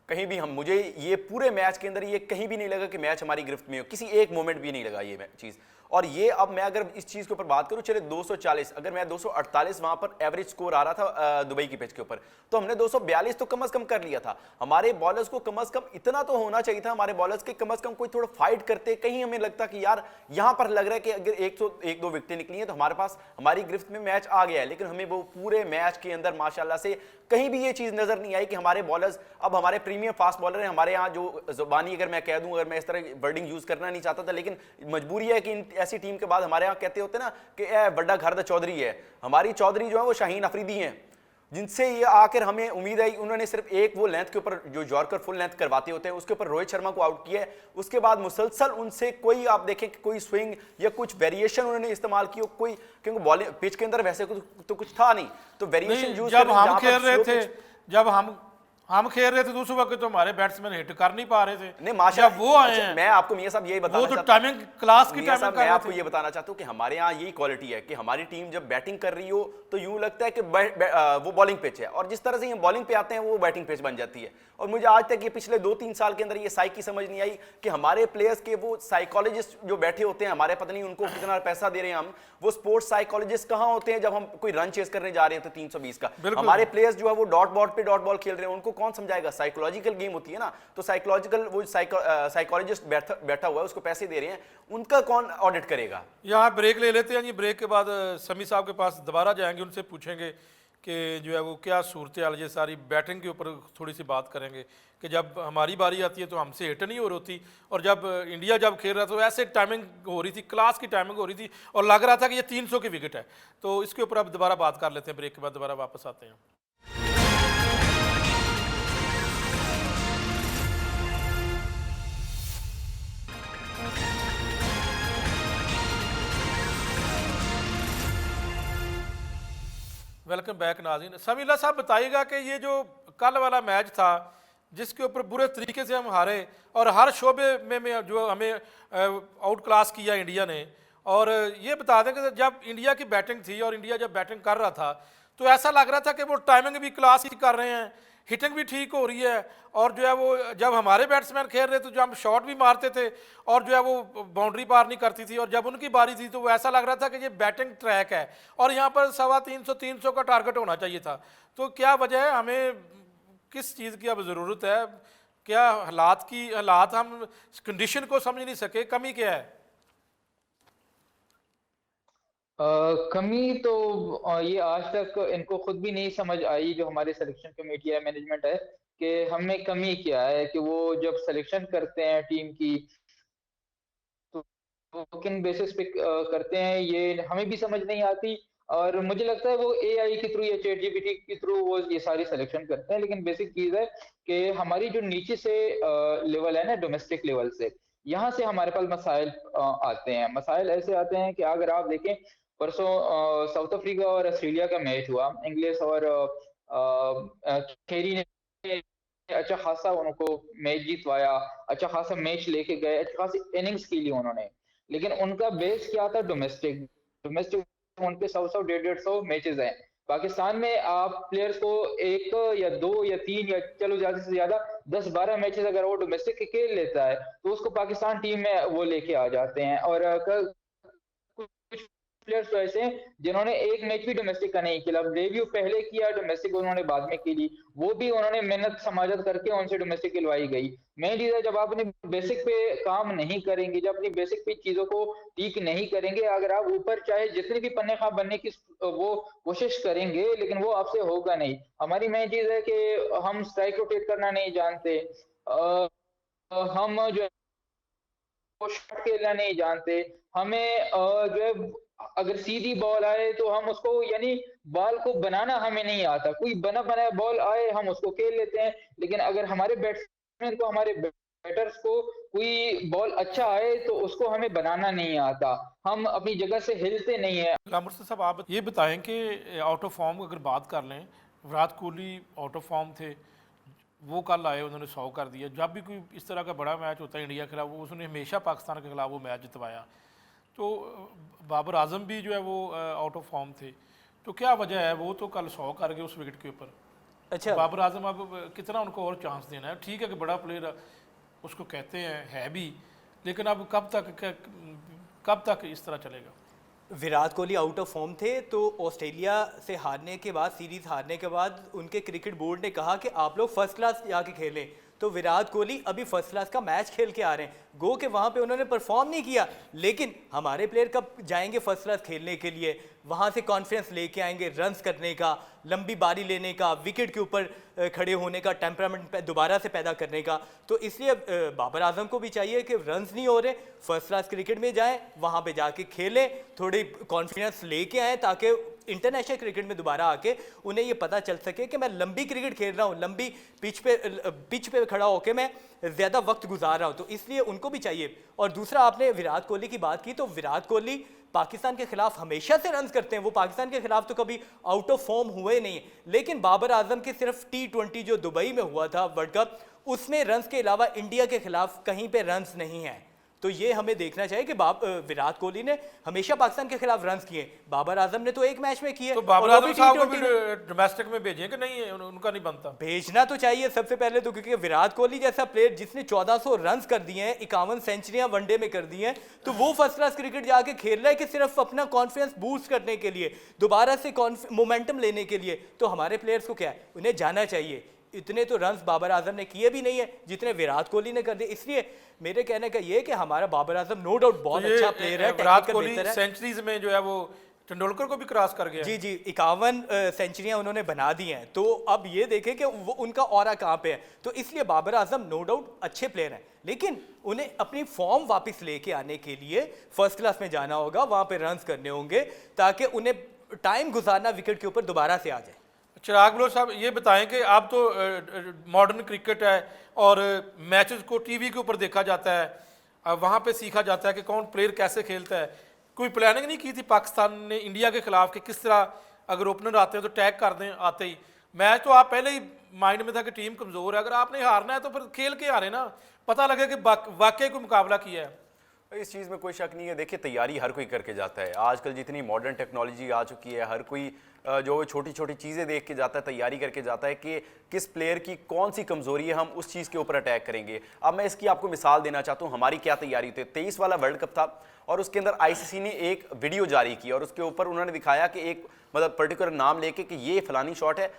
कहीं भी मुझे ये पूरे मैच के अंदर ये कहीं भी नहीं लगा कि मैच हमारी गिरफ्त में हो, किसी एक मोमेंट भी नहीं लगा ये चीज़। और ये अब मैं अगर इस चीज़ के ऊपर बात करूं, चले 240, अगर मैं 248 वहां पर एवरेज स्कोर आ रहा था दुबई की पिच के ऊपर, तो हमने 242 तो कम से कम कर लिया था। हमारे बॉलर्स को कम से कम इतना तो होना चाहिए था, हमारे बॉलर्स के कम से कम कोई थोड़ा फाइट करते, कहीं हमें लगता कि यार यहां पर लग रहा है कि अगर 1-2 विकेटें निकली हैं तो हमारे पास हमारी गिरफ्त में मैच आ गया है। लेकिन हमें वो पूरे मैच के अंदर माशाल्लाह से कहीं भी ये चीज़ नजर नहीं आई कि हमारे बॉलर्स, अब हमारे प्रीमियम फास्ट बॉलर हैं, हमारे यहाँ जो जुबानी अगर मैं कह दूं, अगर मैं इस तरह वर्डिंग यूज करना नहीं चाहता था, लेकिन मजबूरी है कि ऐसी टीम के बाद हमारे यहाँ कहते होते ना कि बड़ा घर द चौधरी है। हमारी चौधरी जो है वो शाहीन अफरीदी हैं, जिनसे ये आकर हमें उम्मीद है। उन्होंने सिर्फ एक वो लेंथ के ऊपर जो यॉर्कर फुल लेंथ करवाते होते हैं उसके ऊपर रोहित शर्मा को आउट किया है, उसके बाद मुसलसल उनसे कोई आप देखें कि कोई स्विंग या कुछ वेरिएशन उन्होंने इस्तेमाल की हो, कोई, क्योंकि बॉलिंग पिच के अंदर वैसे तो कुछ था नहीं, तो वेरिएशन यूज जब हम खेल रहे थे, जब हम खेल रहे थे तो उस वक्त तो हमारे बैट्समैन हिट कर नहीं पा रहे थे। नहीं माशाल्लाह वो आए हैं। मैं आपको मियां साहब यही बताना वो तो टाइमिंग क्लास की टाइमिंग कर मैं आपको ये बताना चाहता हूँ कि हमारे यहाँ यही क्वालिटी है कि हमारी टीम जब बैटिंग कर रही हो तो यूं लगता है कि वो बॉलिंग पिच है, और जिस तरह से ये बॉलिंग पे आते हैं वो बैटिंग पिच बन जाती है। और मुझे आज तक ये पिछले 2-3 साल के अंदर ये साइकी समझ नहीं आई कि हमारे प्लेयर्स के वो साइकोलॉजिस्ट जो बैठे होते हैं, हमारे पता नहीं उनको कितना पैसा दे रहे हैं हम, वो स्पोर्ट्स साइकोलॉजिस्ट कहाँ होते हैं जब हम कोई रन चेस करने जा रहे हैं तो 320 का, हमारे प्लेयर्स जो है वो डॉट बॉल खेल रहे हैं, उनको कौन समझाएगा? साइकोलॉजिकल गेम होती है ना, तो साइकोलॉजिकल वो साइकोलॉजिस्ट बैठा हुआ है, उसको पैसे दे रहे हैं, उनका कौन ऑडिट करेगा? यहाँ ब्रेक ले लेते हैं जी, ब्रेक के बाद समी साहब के पास दोबारा जाएंगे, उनसे पूछेंगे कि जो है वो क्या सूरत हाल, ये सारी बैटिंग के ऊपर थोड़ी सी बात करेंगे कि जब हमारी बारी आती है तो हमसे हिट नहीं हो रही होती, और जब इंडिया जब खेल रहा था तो ऐसे टाइमिंग हो रही थी, क्लास की टाइमिंग हो रही थी, और लग रहा था कि ये 300 की विकेट है। तो इसके ऊपर अब दोबारा बात कर लेते हैं, ब्रेक के बाद दोबारा वापस आते हैं। वेलकम बैक नाज़रीन। समीला साहब बताइएगा कि ये जो कल वाला मैच था जिसके ऊपर बुरे तरीके से हम हारे और हर शोबे में जो हमें आउट क्लास किया इंडिया ने, और ये बता दें कि जब इंडिया की बैटिंग थी और इंडिया जब बैटिंग कर रहा था तो ऐसा लग रहा था कि वो टाइमिंग भी क्लास ही कर रहे हैं, हिटिंग भी ठीक हो रही है, और जो है वो जब हमारे बैट्समैन खेल रहे थे जो हम शॉट भी मारते थे और जो है वो बाउंड्री पार नहीं करती थी, और जब उनकी बारी थी तो वो ऐसा लग रहा था कि ये बैटिंग ट्रैक है और यहाँ पर 350 का टारगेट होना चाहिए था। तो क्या वजह है, हमें किस चीज़ की अब ज़रूरत है, क्या हालात हम कंडीशन को समझ नहीं सके, कमी क्या है? कमी तो ये आज तक इनको खुद भी नहीं समझ आई, जो हमारे सिलेक्शन कमेटी है, मैनेजमेंट है, कि हमें कमी क्या है, कि वो जब सिलेक्शन करते हैं टीम की तो किन बेसिस पे करते हैं, ये हमें भी समझ नहीं आती। और मुझे लगता है वो एआई के थ्रू या चैट जीपीटी के थ्रू वो ये सारी सिलेक्शन करते हैं, लेकिन बेसिक चीज़ है कि हमारी जो नीचे से लेवल है ना, डोमेस्टिक लेवल से, यहाँ से हमारे पास मसाइल आते हैं। मसाइल ऐसे आते हैं कि अगर आप देखें, परसों साउथ अफ्रीका और ऑस्ट्रेलिया का मैच हुआ, इंग्लिश और खेरी ने अच्छा खासा उनको मैच जीतवाया, अच्छा खासा मैच लेके गए, अच्छा खासी इनिंग्स की ली उन्होंने, लेकिन उनका बेस क्या था? डोमेस्टिक उनके 100 150 मैचेस हैं। पाकिस्तान में आप प्लेयर्स को 1 या 2 या 3 या चलो ज्यादा से ज्यादा 10-12 मैचेस अगर वो डोमेस्टिक खेल लेता है तो उसको पाकिस्तान टीम में वो लेके आ जाते हैं। और कुछ प्लेयर्स तो ऐसे हैं जिन्होंने एक मैच भी डोमेस्टिक का नहीं खेला, डेब्यू पहले किया, डोमेस्टिक उन्होंने बाद में खेली, वो भी उन्होंने मेहनत समाजत करके उनसे डोमेस्टिक खिलवाई गई। मेन चीज है, जब आप अपने बेसिक पे काम नहीं करेंगे, जब अपनी बेसिक पे चीजों को ठीक नहीं करेंगे, अगर आप ऊपर चाहे जितनी भी पन्ने खा बनने की वो कोशिश करेंगे, लेकिन वो आपसे होगा नहीं। हमारी मेन चीज है कि हम स्ट्राइक रोटेट करना नहीं जानते, हम जो है शॉट खेलना नहीं जानते, हमें जो है अगर सीधी बॉल आए तो हम उसको, यानी बॉल को बनाना हमें नहीं आता, कोई बना बनाया बॉल आए हम उसको खेल लेते हैं, लेकिन अगर हमारे बैट्समैन को, हमारे बैटर्स को कोई बॉल अच्छा आए तो उसको हमें बनाना नहीं आता, हम अपनी जगह से हिलते नहीं है। मुर्तज़ा साहब, आप ये बताएं कि आउट ऑफ फॉर्म अगर बात कर लें, Virat Kohli out of form थे, वो कल आए, उन्होंने 100 कर दिया। जब भी कोई इस तरह का बड़ा मैच होता है इंडिया के खिलाफ, वो उसने हमेशा पाकिस्तान के खिलाफ वो मैच जितवाया। तो बाबर आजम भी जो है वो आउट ऑफ फॉर्म थे, तो क्या वजह है? वो तो कल 100 कर गए उस विकेट के ऊपर। अच्छा, बाबर आजम अब कितना उनको और चांस देना है? ठीक है कि बड़ा प्लेयर उसको कहते हैं, है भी, लेकिन अब कब तक इस तरह चलेगा? Virat Kohli out of form थे, तो ऑस्ट्रेलिया से हारने के बाद, सीरीज हारने के बाद उनके क्रिकेट बोर्ड ने कहा कि आप लोग फर्स्ट क्लास जाके खेलें। तो विराट कोहली अभी फर्स्ट क्लास का मैच खेल के आ रहे हैं, गो के वहाँ पे उन्होंने परफॉर्म नहीं किया, लेकिन हमारे प्लेयर कब जाएंगे फर्स्ट क्लास खेलने के लिए? वहाँ से कॉन्फिडेंस लेके आएंगे, रन्स करने का, लंबी बारी लेने का, विकेट के ऊपर खड़े होने का, टेम्परामेंट दोबारा से पैदा करने का। तो इसलिए बाबर आजम को भी चाहिए कि रन्स नहीं हो रहे, फर्स्ट क्लास क्रिकेट में जाएं, वहाँ पे जाके खेलें, थोड़ी कॉन्फिडेंस लेके आएँ, ताकि इंटरनेशनल क्रिकेट में दोबारा आके उन्हें ये पता चल सके कि मैं लंबी क्रिकेट खेल रहा हूँ, लंबी पिच पे खड़ा होकर मैं ज़्यादा वक्त गुजार रहा हूँ। तो इसलिए उनको भी चाहिए। और दूसरा, आपने विराट कोहली की बात की, तो विराट कोहली पाकिस्तान के खिलाफ हमेशा से रन्स करते हैं, वो पाकिस्तान के खिलाफ तो कभी आउट ऑफ फॉर्म हुए नहीं। लेकिन बाबर आजम के सिर्फ T20 जो दुबई में हुआ था वर्ल्ड कप, उसमें रन्स के अलावा इंडिया के खिलाफ कहीं पे रन्स नहीं हैं। तो ये हमें देखना चाहिए कि विराट कोहली ने हमेशा पाकिस्तान के खिलाफ रन्स किए, बाबर आजम ने तो एक मैच में किए। तो बाबर आजम साहब को भी डोमेस्टिक में भेजें कि नहीं? उनका नहीं बनता? भेजना तो चाहिए सबसे पहले तो, क्योंकि विराट कोहली जैसा प्लेयर जिसने 1400 रन्स कर दिए हैं, 51 सेंचुरियां वनडे में कर दी हैं, तो वो फर्स्ट क्लास क्रिकेट जाके खेल रहा है कि सिर्फ अपना कॉन्फिडेंस बूस्ट करने के लिए, दोबारा से मोमेंटम लेने के लिए। तो हमारे प्लेयर्स को क्या है, उन्हें जाना चाहिए। इतने तो रन्स बाबर आजम ने किए भी नहीं है जितने विराट कोहली ने कर दिए। इसलिए मेरे कहने का ये है कि हमारा बाबर आजम नो डाउट बहुत अच्छा प्लेयर है, विराट कोहली सेंचुरीज में जो है वो तेंदुलकर को भी क्रॉस कर गया। जी 51 सेंचुरियां उन्होंने बना दी हैं। तो अब ये देखें कि वो उनका ऑरा कहाँ पे है। तो इसलिए बाबर आजम नो डाउट अच्छे प्लेयर हैं, लेकिन उन्हें अपनी फॉर्म वापस लेके आने के लिए फर्स्ट क्लास में जाना होगा, वहाँ पे रन्स करने होंगे, ताकि उन्हें टाइम गुजारना विकेट के ऊपर दोबारा से आ जाए। चिराग बलोच साहब, ये बताएं कि अब तो मॉडर्न क्रिकेट है और मैचेस को टीवी के ऊपर देखा जाता है, वहाँ पे सीखा जाता है कि कौन प्लेयर कैसे खेलता है। कोई प्लानिंग नहीं की थी पाकिस्तान ने इंडिया के खिलाफ कि किस तरह अगर ओपनर आते हैं तो टैग कर दें आते ही? मैच तो आप पहले ही माइंड में था कि टीम कमज़ोर है, अगर आपने हारना है तो फिर खेल के हारे ना, पता लगे कि वाकई कोई मुकाबला किया है। इस चीज़ में कोई शक नहीं है। देखिए, तैयारी हर कोई करके जाता है। आजकल जितनी मॉडर्न टेक्नोलॉजी आ चुकी है, हर कोई जो छोटी छोटी चीज़ें देख के जाता है, तैयारी करके जाता है कि किस प्लेयर की कौन सी कमज़ोरी है, हम उस चीज़ के ऊपर अटैक करेंगे। अब मैं इसकी आपको मिसाल देना चाहता हूँ, हमारी क्या तैयारी थी। 23 वाला वर्ल्ड कप था और उसके अंदर आईसीसी ने एक वीडियो जारी की और उसके ऊपर उन्होंने दिखाया कि एक मतलब पर्टिकुलर नाम लेके कि ये फलानी शॉट है,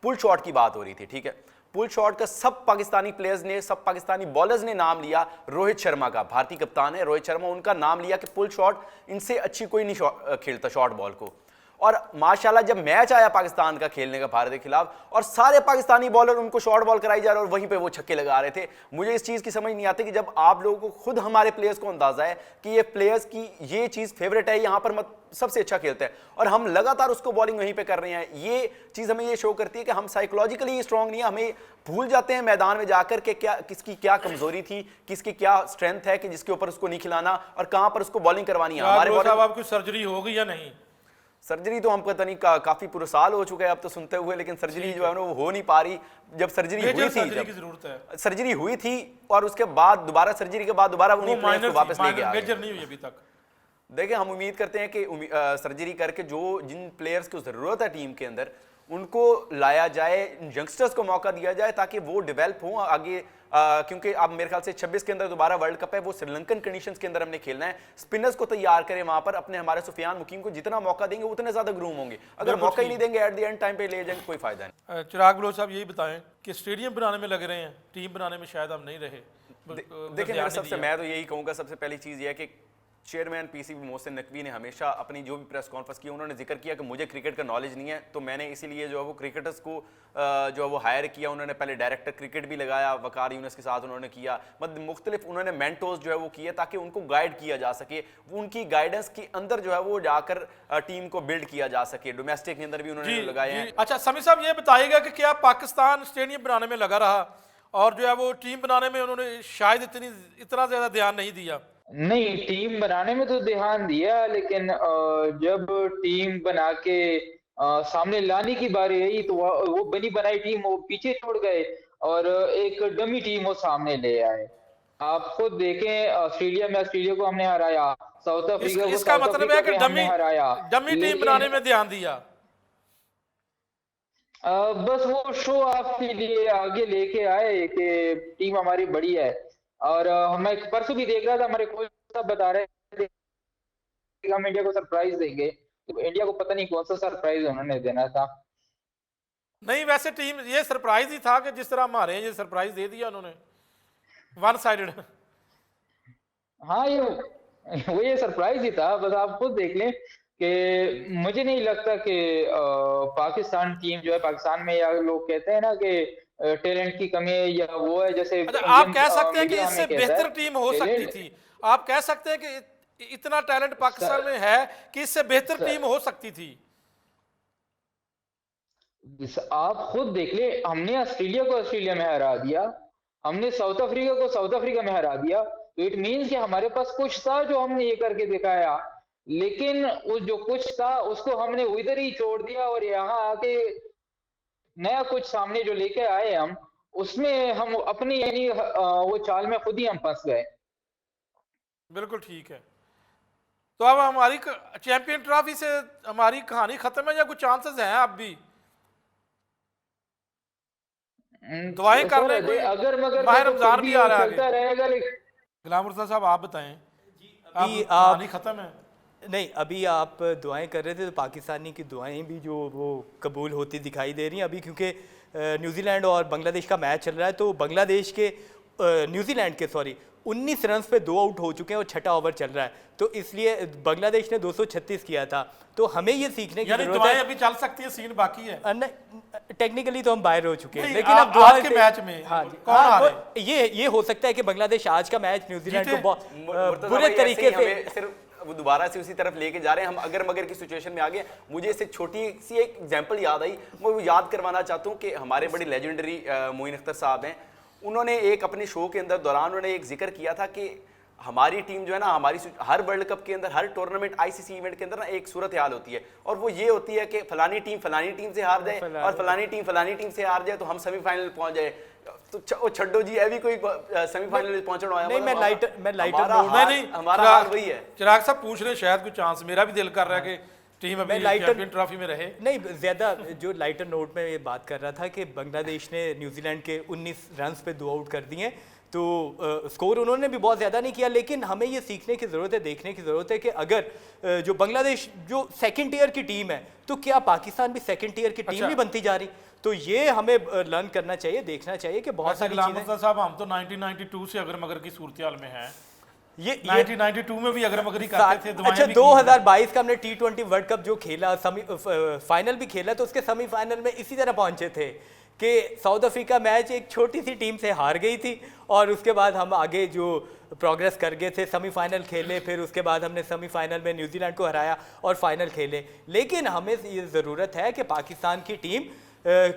पुल शॉट की बात हो रही थी, ठीक है। पुल शॉट का सब पाकिस्तानी प्लेयर्स ने, सब पाकिस्तानी बॉलर्स ने नाम लिया रोहित शर्मा का, भारतीय कप्तान है रोहित शर्मा, उनका नाम लिया कि पुल शॉट इनसे अच्छी कोई नहीं खेलता शॉर्ट बॉल को। और माशाल्लाह जब मैच आया पाकिस्तान का खेलने का भारत के खिलाफ और सारे पाकिस्तानी बॉलर उनको शॉर्ट बॉल कराई जा रहे और वहीं पे वो छक्के लगा रहे थे। मुझे इस चीज़ की समझ नहीं आती कि जब आप लोगों को खुद हमारे प्लेयर्स को अंदाजा है कि ये प्लेयर्स की ये चीज़ फेवरेट है, यहाँ पर सबसे अच्छा खेलता है और हम लगातार उसको बॉलिंग वहीं पे कर रहे हैं, ये चीज़ हमें ये शो करती है कि हम साइकोलॉजिकली स्ट्रांग नहीं है। हमें भूल जाते हैं मैदान में जाकर के क्या किसकी क्या कमजोरी थी, किसकी क्या स्ट्रेंथ है कि जिसके ऊपर उसको नहीं खिलाना और कहाँ पर उसको बॉलिंग करवानी है। हमारे साहब आपकी सर्जरी हो गई या नहीं? सर्जरी तो हम पता नहीं काफी पूरा साल हो चुका है अब तो सुनते हुए, लेकिन सर्जरी जो है ना वो हो नहीं पा रही। जब सर्जरी हुई थी, सर्जरी हुई थी और उसके बाद दोबारा सर्जरी के बाद दोबारा उन्हीं प्लेयर्स को वापस ले गया, मेजर नहीं हुई अभी तक। देखिए, हम उम्मीद करते हैं कि सर्जरी करके जो जिन प्लेयर्स को ज़रूरत है टीम के अंदर उनको लाया जाए, यंगस्टर्स को मौका दिया जाए ताकि वो डेवलप हों आगे। क्योंकि अब मेरे ख्याल से 26 के अंदर दोबारा वर्ल्ड कप है, वो श्रीलंकन कंडीशंस के अंदर हमने खेलना है। स्पिनर्स को तैयार करें वहां पर, अपने हमारे सुफियान मुकीम को जितना मौका देंगे उतने ज्यादा ग्रूम होंगे। अगर मौका ही नहीं देंगे एट द एंड टाइम पे ले जाएंगे, कोई फायदा नहीं। चिराग बलोच साहब यही बताएं कि स्टेडियम बनाने में लग रहे हैं, टीम बनाने में शायद हम नहीं रहे। देखिए, मैं तो यही कहूँगा, सबसे पहली चीज़ यह है कि चेयरमैन पीसीबी मोहसिन नकवी ने हमेशा अपनी जो भी प्रेस कॉन्फ्रेंस की उन्होंने जिक्र किया कि मुझे क्रिकेट का नॉलेज नहीं है, तो मैंने इसीलिए जो है वो क्रिकेटर्स को जो है वो हायर किया। उन्होंने पहले डायरेक्टर क्रिकेट भी लगाया, वकार यूनुस के साथ उन्होंने किया, मतलब मुख्तलिफ उन्होंने मेंटोर्स जो है वो किए ताकि उनको गाइड किया जा सके, उनकी गाइडेंस के अंदर जो है वो जाकर टीम को बिल्ड किया जा सके। डोमेस्टिक के अंदर भी उन्होंने लगाए हैं। अच्छा समी साहब, ये बताइएगा कि क्या पाकिस्तान स्टेडियम बनाने में लगा रहा और जो है वो टीम बनाने में उन्होंने शायद इतना ज्यादा ध्यान नहीं दिया? नहीं, टीम बनाने में तो ध्यान दिया, लेकिन जब टीम बना के सामने लाने की बारी आई तो वो बनी बनाई टीम वो पीछे छोड़ गए और एक डमी टीम वो सामने ले आए। आप खुद देखें, ऑस्ट्रेलिया को हमने हराया, साउथ अफ्रीका को इसका मतलब है कि डमी टीम बनाने में ध्यान दिया। बस वो शो ऑफ के लिए आगे लेके आए कि टीम हमारी बड़ी है। और मैं परसों भी देख रहा था, हमारे कोच साहब बता रहे थे कि हम इंडिया को सरप्राइज देंगे, तो इंडिया को पता नहीं कौन सा सरप्राइज उन्होंने देना था। नहीं, वैसे टीम ये सरप्राइज ही था कि जिस तरह हमारे ये सरप्राइज दे दिया उन्होंने, वन साइडेड। हाँ, ये सरप्राइज ही था। बस आप खुद देख लें कि मुझे नहीं लगता कि पाकिस्तान टीम जो है, पाकिस्तान में या लोग कहते हैं ना कि टैलेंट की कमी है या वो है, जैसे आप कह सकते हैं कि इससे बेहतर टीम हो सकती थी। आप कह सकते हैं कि इतना टैलेंट पाकिस्तान में है कि इससे बेहतर टीम हो सकती थी। आप खुद देख ले, हमने ऑस्ट्रेलिया को ऑस्ट्रेलिया में हरा दिया, हमने साउथ अफ्रीका को साउथ अफ्रीका में हरा दिया, तो इट मीन्स कि हमारे पास कुछ था जो हमने ये करके दिखाया, लेकिन वो जो कुछ था उसको हमने उधर ही छोड़ दिया और यहाँ आके नया कुछ सामने जो लेके आए हम, उसमें हम अपनी यानी वो चाल में खुद ही हम फंस गए। बिल्कुल ठीक है। तो अब हमारी चैंपियन ट्रॉफी से हमारी कहानी खत्म है या कुछ चांसेस हैं अब भी? दुआएं कर रहे हैं, अगर मगर माह रमजान भी आ रहा है। गुलाम मुर्तज़ा साहब आप बताएं, अभी कहानी खत्म है? नहीं, अभी आप दुआएं कर रहे थे तो पाकिस्तानी की दुआएं भी जो वो कबूल होती दिखाई दे रही हैं अभी, क्योंकि न्यूजीलैंड और बांग्लादेश का मैच चल रहा है। तो बांग्लादेश के न्यूजीलैंड के 19 रन पे 2 आउट हो चुके हैं और 6ठा ओवर चल रहा है, तो इसलिए बांग्लादेश ने 236 किया था। तो हमें ये सीखने की जरूरत है। अभी चल सकती है, सीन बाकी है। टेक्निकली तो हम बाहर हो चुके हैं, लेकिन अब आज के मैच में ये हो सकता है कि बांग्लादेश आज का मैच न्यूजीलैंड को बहुत बुरे तरीके से वो दोबारा से उसी तरफ लेके जा रहे हैं। हम अगर मगर की सिचुएशन में आ गए। मुझे इससे छोटी सी एक एग्जांपल याद आई, मैं वो याद करवाना चाहता हूँ कि हमारे बड़े लेजेंडरी मोइन अख्तर साहब हैं, उन्होंने एक अपने शो के अंदर दौरान उन्होंने एक जिक्र किया था कि हमारी टीम जो है ना, हमारी हर वर्ल्ड कप के अंदर, हर टूर्नामेंट आईसीसी इवेंट के अंदर ना एक सूरत हाल होती है, और वो ये होती है कि फलानी टीम से हार जाए और फलानी टीम से हार जाए तो हम सेमीफाइनल पहुंच जाए। तो वो छड्डो जी है भी कोई सेमीफाइनल में पहुंचना आया नहीं, मैं लाइटर नहीं हमारा वही है। चिराग साहब पूछ रहे हैं शायद कोई चांस, मेरा भी दिल कर रहा है कि टीम अभी चैंपियन ट्रॉफी में रहे। नहीं, ज़्यादा जो लाइटर नोट में ये बात कर रहा था कि बांग्लादेश ने न्यूजीलैंड के 19 रन्स पे 2 आउट कर दिए, तो स्कोर उन्होंने भी बहुत ज़्यादा नहीं किया, लेकिन हमें ये सीखने की ज़रूरत है, देखने की ज़रूरत है कि अगर जो बांग्लादेश जो सेकंड टियर की टीम है, तो क्या पाकिस्तान भी सेकंड टियर की टीम ही बनती जा रही? तो ये हमें लर्न करना चाहिए, देखना चाहिए कि बहुत सारी चीज़ें। साहब हम तो 1992 से अगर मगर की सूरत हाल में हैं, ये 1992 में भी अगर मगर ही करते थे। अच्छा, 2022 का हमने T20 वर्ल्ड कप जो खेला, फाइनल भी खेला, तो उसके सेमीफाइनल में इसी तरह पहुंचे थे कि साउथ अफ्रीका मैच एक छोटी सी टीम से हार गई थी, और उसके बाद हम आगे जो प्रोग्रेस कर गए थे, सेमीफाइनल खेले, फिर उसके बाद हमने सेमीफाइनल में न्यूजीलैंड को हराया और फाइनल खेले। लेकिन हमें ये ज़रूरत है कि पाकिस्तान की टीम,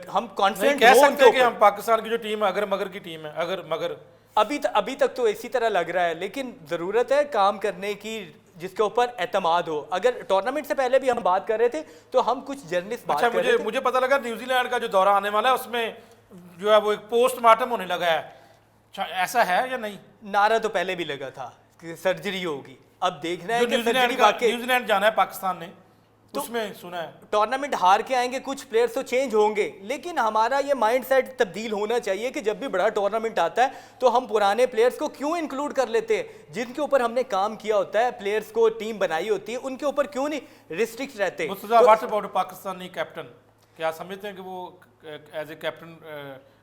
हम कॉन्फिडेंट कह सकते हैं कि हम पाकिस्तान की जो टीम अगर मगर की टीम है, अगर मगर अभी तक तो इसी तरह लग रहा है, लेकिन ज़रूरत है काम करने की जिसके ऊपर एतमाद हो। अगर टूर्नामेंट से पहले भी हम बात कर रहे थे तो हम कुछ जर्नलिस्ट बात कर रहे थे। मुझे पता लगा न्यूजीलैंड का जो दौरा आने वाला है उसमें जो है वो एक पोस्टमार्टम होने लगा है, ऐसा है या नहीं? नारा तो पहले भी लगा था कि सर्जरी होगी, अब देखना है कि न्यूजीलैंड जाना है पाकिस्तान ने, तो उसमें सुना है टूर्नामेंट हार के आएंगे, कुछ प्लेयर्स तो चेंज होंगे, लेकिन हमारा ये माइंडसेट तब्दील होना चाहिए कि जब भी बड़ा टूर्नामेंट आता है तो हम पुराने प्लेयर्स को क्यों इंक्लूड कर लेते हैं, जिनके ऊपर हमने काम किया होता है, प्लेयर्स को टीम बनाई होती है, उनके ऊपर क्यों नहीं रिस्ट्रिक्ट रहते। व्हाट अबाउट पाकिस्तानी कैप्टन, क्या समझते हैं कि वो एज ए कैप्टन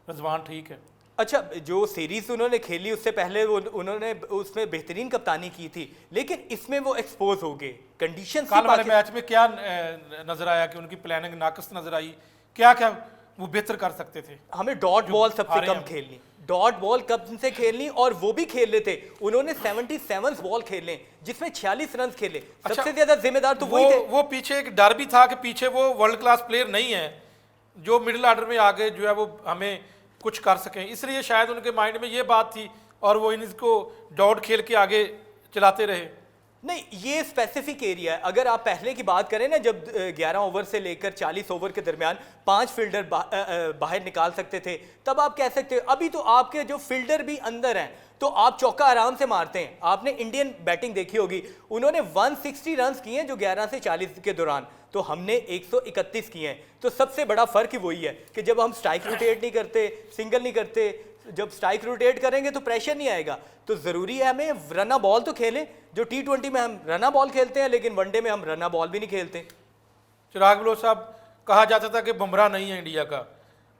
रिजवान ठीक है? अच्छा, जो सीरीज उन्होंने खेली उससे पहले उन्होंने उसमें बेहतरीन कप्तानी की थी, लेकिन इसमें वो एक्सपोज हो गए कंडीशन। कल वाले मैच में क्या नजर आया कि उनकी प्लानिंग नाकस नजर आई, क्या क्या वो बेहतर कर सकते थे? हमें डॉट बॉल सबसे कम खेलनी, डॉट बॉल कब से खेलनी, और वो भी खेल लेते। उन्होंने 77 बॉल खेले जिसमें 46 रन खेले। सबसे ज्यादा जिम्मेदार तो वही थे। वो पीछे एक डर भी था कि पीछे वो वर्ल्ड क्लास प्लेयर नहीं है जो मिडिल ऑर्डर में आगे जो है वो हमें कुछ कर सकें, इसलिए शायद उनके माइंड में ये बात थी और वो इनको डॉट खेल के आगे चलाते रहे। नहीं, ये स्पेसिफिक एरिया है। अगर आप पहले की बात करें ना, जब 11 ओवर से लेकर 40 ओवर के दरमियान 5 फील्डर बाहर निकाल सकते थे, तब आप कह सकते हो। अभी तो आपके जो फील्डर भी अंदर हैं तो आप चौका आराम से मारते हैं। आपने इंडियन बैटिंग देखी होगी, उन्होंने 160 रन किए हैं जो 11 से 40 के दौरान, तो हमने 131 किए हैं। तो सबसे बड़ा फर्क ही वही है कि जब हम स्ट्राइक रोटेट नहीं करते, सिंगल नहीं करते, जब स्ट्राइक रोटेट करेंगे तो प्रेशर नहीं आएगा। तो ज़रूरी है हमें रना बॉल तो खेलें, जो T20 में हम रना बॉल खेलते हैं, लेकिन वनडे में हम रना बॉल भी नहीं खेलते। चिराग बलोच साहब, कहा जाता था कि बुमराह नहीं है इंडिया का,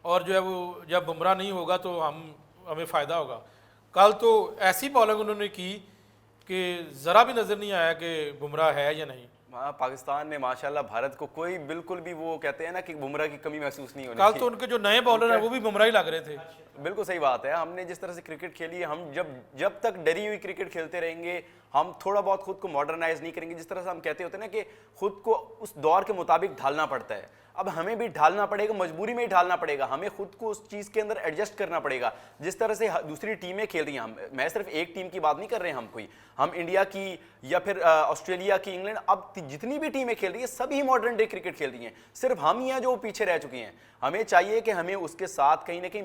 और जो है वो जब बुमराह नहीं होगा तो हमें फ़ायदा होगा। कल तो ऐसी बॉलिंग उन्होंने की कि ज़रा भी नज़र नहीं आया कि बुमराह है या नहीं। पाकिस्तान ने माशाल्लाह भारत को कोई बिल्कुल भी वो कहते हैं ना कि बुमराह की कमी महसूस नहीं होनी। कल तो उनके जो नए बॉलर हैं वो भी बुमराह ही लग रहे थे। बिल्कुल सही बात है। हमने जिस तरह से क्रिकेट खेली है, हम जब तक डरी हुई क्रिकेट खेलते रहेंगे, हम थोड़ा बहुत खुद को मॉडर्नाइज नहीं करेंगे। जिस तरह से हम कहते होते हैं ना कि खुद को उस दौर के मुताबिक ढालना पड़ता है, अब हमें भी ढालना पड़ेगा, मजबूरी में ही ढालना पड़ेगा। हमें खुद को उस चीज़ के अंदर एडजस्ट करना पड़ेगा। जिस तरह से दूसरी टीमें खेल रही हैं, मैं सिर्फ एक टीम की बात नहीं कर रहे हैं, हम इंडिया की या फिर ऑस्ट्रेलिया की, इंग्लैंड, अब जितनी भी टीमें खेल रही है सभी मॉडर्न डे क्रिकेट खेल रही हैं। सिर्फ हम ही हैं जो पीछे रह चुके हैं। हमें चाहिए कि हमें उसके साथ कहीं ना कहीं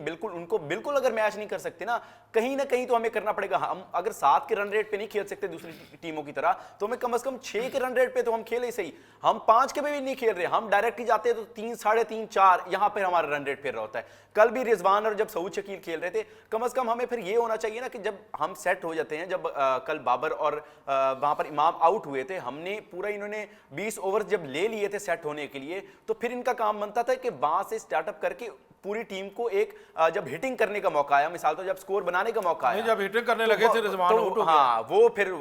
बिल्कुल अगर मैच नहीं कर सकते ना कहीं तो हमें करना पड़ेगा। हम अगर 7 के रन रेट पे नहीं खेल सकते दूसरी टीमों की तरह, तो हमें कम से कम 6 के रन रेट पे तो हम खेले सही। हम 5 के पे भी नहीं खेल रहे, हम डायरेक्ट ही जाते हैं तो 3, 3.5, 4 यहाँ पर हमारा रन रेट फिर रहा होता है। कल भी रिजवान और जब सऊद शकील खेल रहे थे, कम से कम हमें फिर ये होना चाहिए ना कि जब हम सेट हो जाते हैं, जब कल बाबर और वहां पर इमाम आउट हुए थे, हमने पूरा इन्होंने 20 ओवर जब ले लिए थे सेट होने के लिए, तो फिर इनका काम बनता था कि वहां से स्टार्टअप करके पूरी टीम को एक जब हिटिंग करने का मौका आया, मिसाल तो जब स्कोर बनाने का मौका आया, जब हिटिंग करने लगे थे रिजवान आउट हो गया, हाँ वो फिर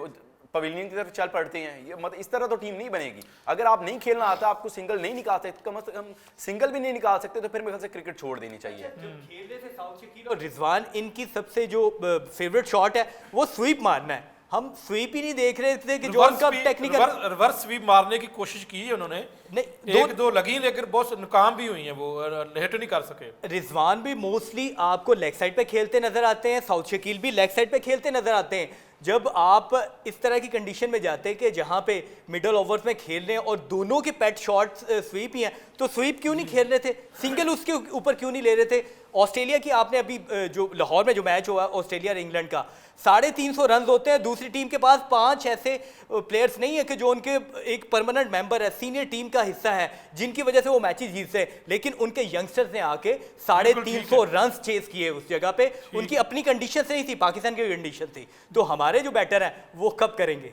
पवेलियन की तरफ चल पड़ते हैं। ये मतलब इस तरह तो टीम नहीं बनेगी। अगर आप नहीं खेलना आता, आपको सिंगल नहीं निकाल सकते, कम से कम सिंगल भी नहीं निकाल सकते, तो फिर मेरे ख्याल से क्रिकेट छोड़ देनी चाहिए। खेल रहे थे साउथ शकील और रिजवान, इनकी सबसे जो फेवरेट शॉट है वो स्वीप मारना है। हम स्वीप ही नहीं देख रहे थे कि जो उनका टेक्निकल रिवर्स स्वीप मारने की कोशिश की है उन्होंने, नहीं एक दो लगी, लेकिन बहुत नाकाम भी हुई हैं, वो हिट नहीं कर सके। रिजवान भी मोस्टली आपको लेग साइड पे खेलते नजर आते हैं, साउथ शकील भी लेग साइड पे खेलते नजर आते हैं। जब आप इस तरह की कंडीशन में जाते हैं कि जहां पे मिडल ओवर्स में खेल रहे हैं और दोनों के पेट शॉट्स स्वीप ही हैं, तो स्वीप क्यों नहीं खेल रहे थे, सिंगल उसके ऊपर क्यों नहीं ले रहे थे? ऑस्ट्रेलिया की आपने अभी जो लाहौर में जो मैच हुआ ऑस्ट्रेलिया और इंग्लैंड का, 350 रन होते हैं, दूसरी टीम के पास 5 ऐसे प्लेयर्स नहीं है कि जो उनके एक परमानेंट मेंबर है, सीनियर टीम का हिस्सा है, जिनकी वजह से वो मैचेस जीतते हैं। लेकिन उनके यंगस्टर्स ने आके 350 रन चेस किए उस जगह पे। उनकी अपनी कंडीशन से ही थी, पाकिस्तान की कंडीशन थी। तो हमारे जो बैटर हैं वो कब करेंगे?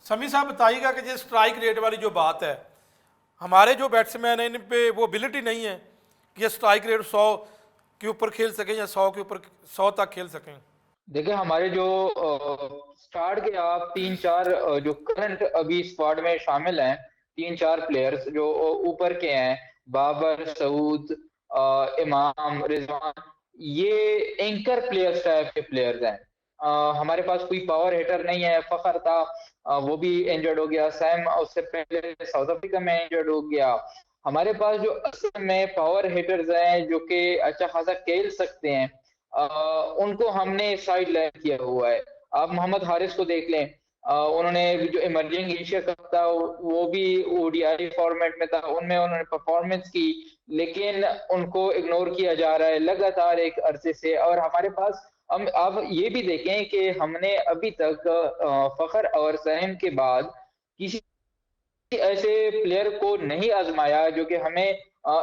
समी साहब बताइएगा कि जो स्ट्राइक रेट वाली जो बात है, हमारे जो बैट्समैन हैं इन पे वो एबिलिटी नहीं है कि ये स्ट्राइक रेट 100 के ऊपर खेल सकें या 100 के ऊपर 100 तक खेल सकें। देखिए हमारे जो स्टार्ट के आप 3-4 जो करंट अभी स्क्वाड में शामिल हैं, 3-4 प्लेयर्स जो ऊपर के हैं, बाबर, सऊद, इमाम, रिजवान, ये एंकर प्लेयर्स टाइप के प्लेयर्स हैं। हमारे पास कोई पावर हिटर नहीं है। फखर था, वो भी इंजर्ड हो गया। सैम उससे पहले साउथ अफ्रीका में इंजर्ड हो गया। हमारे पास जो असल में पावर हिटर्स हैं जो कि अच्छा खासा खेल सकते हैं, उनको हमने साइड लाइन किया हुआ है। आप मोहम्मद हारिस को देख लें, उन्होंने जो इमर्जिंग एशिया कप था वो भी ओडीआई फॉर्मेट में था, उनमें उन्होंने परफॉर्मेंस की, लेकिन उनको इग्नोर किया जा रहा है लगातार एक अरसे से। और हमारे पास हम आप ये भी देखें कि हमने अभी तक फखर और सैम के बाद किसी ऐसे प्लेयर को नहीं आजमाया जो कि हमें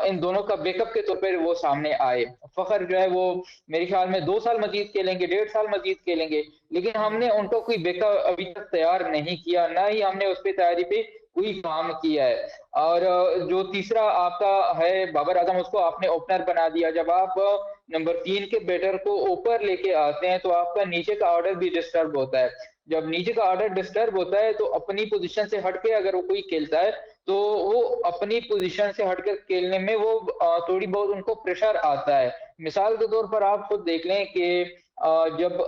इन दोनों का बैकअप के तौर पर वो सामने आए। फखर जो है वो मेरे ख्याल में 2 साल मजीद खेलेंगे, 1.5 साल मजीद खेलेंगे, लेकिन हमने उनको कोई बैकअप अभी तक तैयार नहीं किया, ना ही हमने उस पर तैयारी पे कोई काम किया है। और जो तीसरा आपका है बाबर आजम, उसको आपने ओपनर बना दिया। जब आप नंबर 3 के बैटर को ऊपर लेके आते हैं तो आपका नीचे का ऑर्डर भी डिस्टर्ब होता है। जब नीचे का ऑर्डर डिस्टर्ब होता है तो अपनी पोजीशन से हटके अगर वो कोई खेलता है तो वो अपनी पोजीशन से हटकर खेलने में वो थोड़ी बहुत उनको प्रेशर आता है। मिसाल के तौर पर आप खुद देख लें कि जब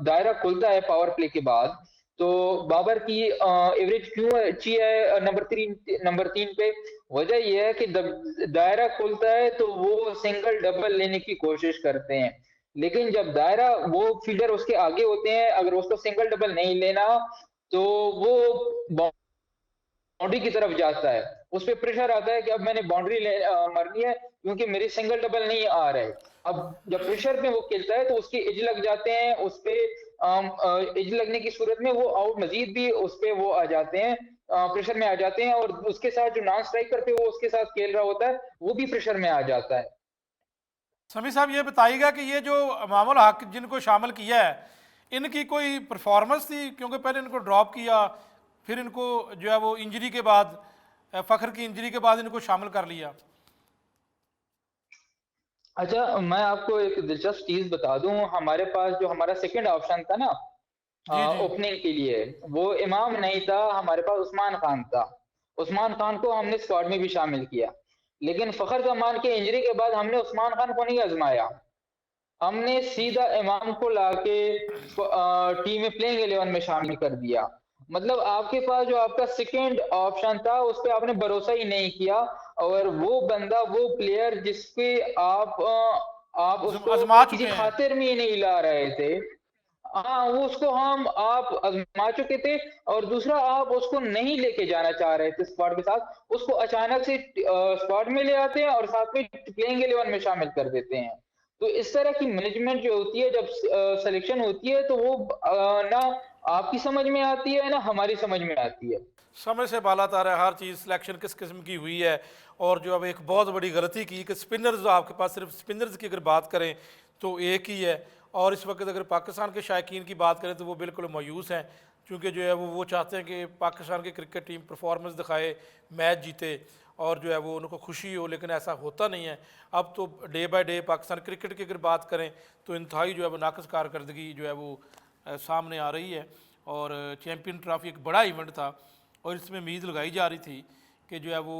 दायरा खुलता है पावर प्ले के बाद, तो बाबर की एवरेज क्यों अच्छी है नंबर 3 पे? वजह यह है कि दायरा खुलता है तो वो सिंगल डबल लेने की कोशिश करते हैं, लेकिन जब दायरा वो फील्डर उसके आगे होते हैं, अगर उसको सिंगल डबल नहीं लेना तो वो बाउंड्री की तरफ जाता है, उस पर प्रेशर आता है कि अब मैंने बाउंड्री मारनी है क्योंकि मेरी सिंगल डबल नहीं आ रहा है। अब जब प्रेशर पे वो खेलता है तो उसके एज लग जाते हैं, उस पे एज लगने की सूरत में वो आउट मजीद भी उस पे वो आ जाते हैं, प्रेशर में आ जाते हैं, और उसके साथ जो नॉन स्ट्राइकर पे वो उसके साथ खेल रहा होता है वो भी प्रेशर में आ जाता है। समी साहब ये बताइएगा कि ये जो मामूल हक जिनको शामिल किया है, इनकी कोई परफॉर्मेंस थी? क्योंकि पहले इनको ड्रॉप किया, फिर इनको जो है वो इंजरी के बाद, फखर की इंजरी के बाद इनको शामिल कर लिया। अच्छा, मैं आपको एक दिलचस्प चीज बता दूं, हमारे पास जो हमारा सेकंड ऑप्शन था ना ओपनिंग के लिए, वो इमाम नहीं था, हमारे पास उस्मान खान था। उस्मान खान को हमने स्क्वाड में भी शामिल किया, लेकिन फखर जमान के इंजरी के बाद हमने उस्मान खान को नहीं आजमाया, हमने सीधा इमाम को लाके टीम में प्लेइंग 11 में शामिल कर दिया। मतलब आपके पास जो आपका सेकंड ऑप्शन था उस पर आपने भरोसा ही नहीं किया, और वो बंदा, वो प्लेयर जिसपे आप उसको किसी खातिर में ही नहीं ला रहे थे, हाँ वो उसको आप आजमा चुके थे, और दूसरा आप उसको नहीं लेके जाना चाह रहे थे स्क्वाड के साथ, उसको अचानक से स्क्वाड में ले आते हैं और साथ में प्लेइंग 11 में शामिल कर देते हैं। तो इस तरह की मैनेजमेंट जो होती है जब सिलेक्शन होती है तो वो ना आपकी समझ में आती है ना हमारी समझ में आती है। समय से बालातर है हर चीज़, सिलेक्शन किस किस्म की हुई है, और जो अब एक बहुत बड़ी गलती की कि स्पिनर्स जो आपके पास, सिर्फ स्पिनर्स की अगर बात करें तो एक ही है, और इस वक्त अगर पाकिस्तान के शायकीन की बात करें तो वो बिल्कुल मायूस हैं, क्योंकि जो है वो चाहते हैं कि पाकिस्तान की क्रिकेट टीम परफॉर्मेंस दिखाए, मैच जीते, और जो है वो उनको खुशी हो, लेकिन ऐसा होता नहीं है। अब तो day by day Pakistan cricket की अगर बात करें तो इंतहाई जो है वो नाकस कारकर्दगी जो है वो सामने आ रही है। और चैम्पियन ट्रॉफी एक बड़ा इवेंट था और इसमें उम्मीद लगाई जा रही थी कि जो है वो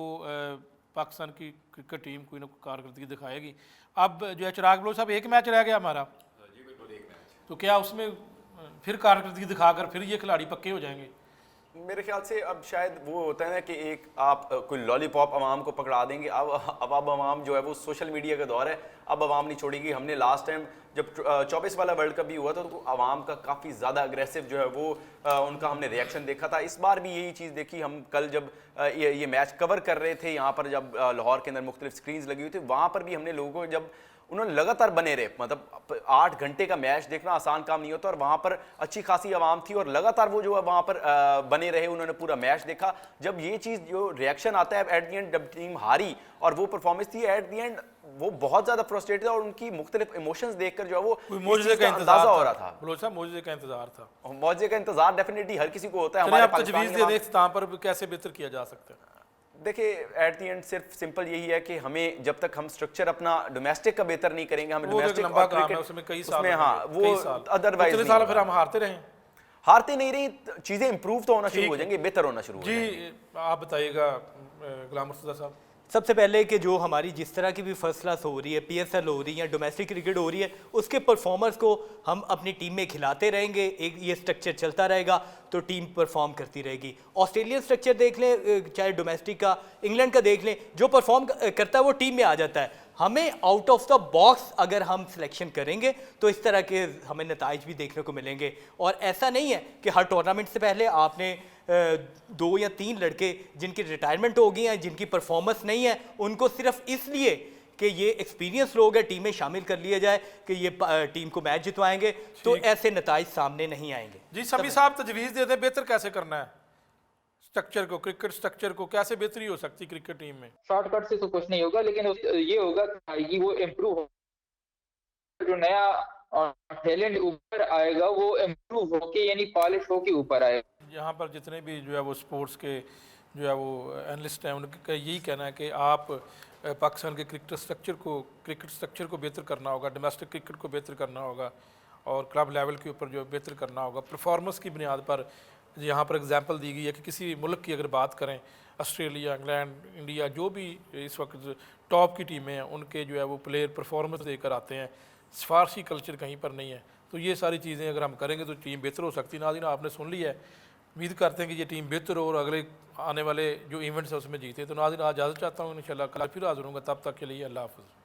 पाकिस्तान की क्रिकेट टीम कोई ना कोई कारकर्दगी दिखाएगी। अब जो है चिराग बलोच साहब, एक मैच रह गया हमारा, जी बिल्कुल एक मैच, तो क्या उसमें फिर कारकर्दगी दिखाकर फिर ये खिलाड़ी पक्के हो जाएंगे? मेरे ख्याल से अब शायद वो होता है ना कि एक आप कोई लॉलीपॉप अवाम को पकड़ा देंगे। अब अवाम जो है वो सोशल मीडिया का दौर है, अब अवाम नहीं छोड़ेगी। हमने लास्ट टाइम जब 24 वाला वर्ल्ड कप भी हुआ था तो अवाम का काफ़ी ज़्यादा अग्रेसिव जो है वो उनका हमने रिएक्शन देखा था। इस बार भी यही चीज़ देखी। हम कल जब ये मैच कवर कर रहे थे यहाँ पर, जब लाहौर के अंदर मुख्तलिफ स्क्रीन्स लगी हुई थी, वहाँ पर भी हमने लोगों को जब उन्होंने लगातार बने रहे, मतलब 8 घंटे का मैच देखना आसान काम नहीं होता, और वहाँ पर अच्छी खासी आवाम थी और लगातार वो जो है वहाँ पर बने रहे, उन्होंने पूरा मैच देखा। जब ये चीज़ जो रिएक्शन आता है एट द एंड, जब टीम हारी और वो परफॉर्मेंस थी एट द एंड, वो बहुत ज़्यादा फ्रस्ट्रेटेड और उनकी मुख्तलिफ इमोशंस देखकर जो है वो मौजूदे का अंदाजा हो रहा था। मौजूदे का इंतजार था, मौजे का इंतजार डेफिनेटली हर किसी को होता है। हमारे तजवीज़ दे दें इख्तिताम पर कैसे बेहतर किया जा सकता है। देखिए एट द एंड सिर्फ सिंपल यही है कि हमें जब तक हम स्ट्रक्चर अपना डोमेस्टिक का बेहतर नहीं करेंगे, हम डोमेस्टिक लंबा काम है, उसमें कई साल, हाँ वो अदरवाइज इतने साल फिर हम हारते नहीं रही, चीजें इंप्रूव तो होना शुरू हो जाएंगी, बेहतर होना शुरू हो जाएंगी। जी आप बताइएगा गुलाम मुर्तज़ा साहब। सबसे पहले कि जो हमारी जिस तरह की भी फर्स्ट क्लास हो रही है, PSL हो रही है, डोमेस्टिक क्रिकेट हो रही है, उसके परफॉर्मर्स को हम अपनी टीम में खिलाते रहेंगे, एक ये स्ट्रक्चर चलता रहेगा तो टीम परफॉर्म करती रहेगी। ऑस्ट्रेलियन स्ट्रक्चर देख लें, चाहे डोमेस्टिक का, इंग्लैंड का देख लें, जो परफॉर्म करता है वो टीम में आ जाता है। हमें आउट ऑफ द बॉक्स अगर हम सिलेक्शन करेंगे तो इस तरह के हमें नताइज भी देखने को मिलेंगे। और ऐसा नहीं है कि हर टूर्नामेंट से पहले आपने 2 या 3 लड़के जिनकी रिटायरमेंट हो गई हैं, जिनकी परफॉर्मेंस नहीं है, उनको सिर्फ इसलिए कि ये एक्सपीरियंस लोग हैं टीम में शामिल कर लिया जाए कि ये टीम को मैच जितवाएंगे, तो ऐसे नताइज सामने नहीं आएंगे। जी समी साहब तजवीज़ दे दें बेहतर कैसे करना है स्ट्रक्चर को, क्रिकेट स्ट्रक्चर को कैसे बेहतरी हो सकती है क्रिकेट टीम में? शॉर्टकट से तो कुछ नहीं होगा, लेकिन ये होगा कि वो इम्प्रूव हो, जो नया टैलेंट ऊपर आएगा वो इम्प्रूव होके यानी पॉलिश होके ऊपर आएगा। यहाँ पर जितने भी जो है वो स्पोर्ट्स के जो है वो एनालिस्ट हैं, उनका यही कहना है कि आप पाकिस्तान के क्रिकेट स्ट्रक्चर को बेहतर करना होगा, डोमेस्टिक क्रिकेट को बेहतर करना होगा और क्लब लेवल के ऊपर जो बेहतर करना होगा। परफॉर्मेंस की बुनियाद पर यहाँ पर एग्जांपल दी गई है कि किसी मुल्क की अगर बात करें, ऑस्ट्रेलिया, इंग्लैंड, इंडिया, जो भी इस वक्त टॉप की टीमें हैं, उनके जो है वो प्लेयर परफॉर्मेंस देकर आते हैं। सिफारशी कल्चर कहीं पर नहीं है। तो ये सारी चीज़ें अगर हम करेंगे तो टीम बेहतर हो सकती है। नाज़रीन आपने सुन लिया है, उम्मीद करते हैं कि ये टीम बेहतर हो और अगले आने वाले जो इवेंट्स हैं उसमें जीते। तो नाज़रीन आज इजाज़त चाहता हूँ, इंशाल्लाह कल फिर हाज़िर होऊंगा, तब तक के लिए अल्लाह हाफ़िज़।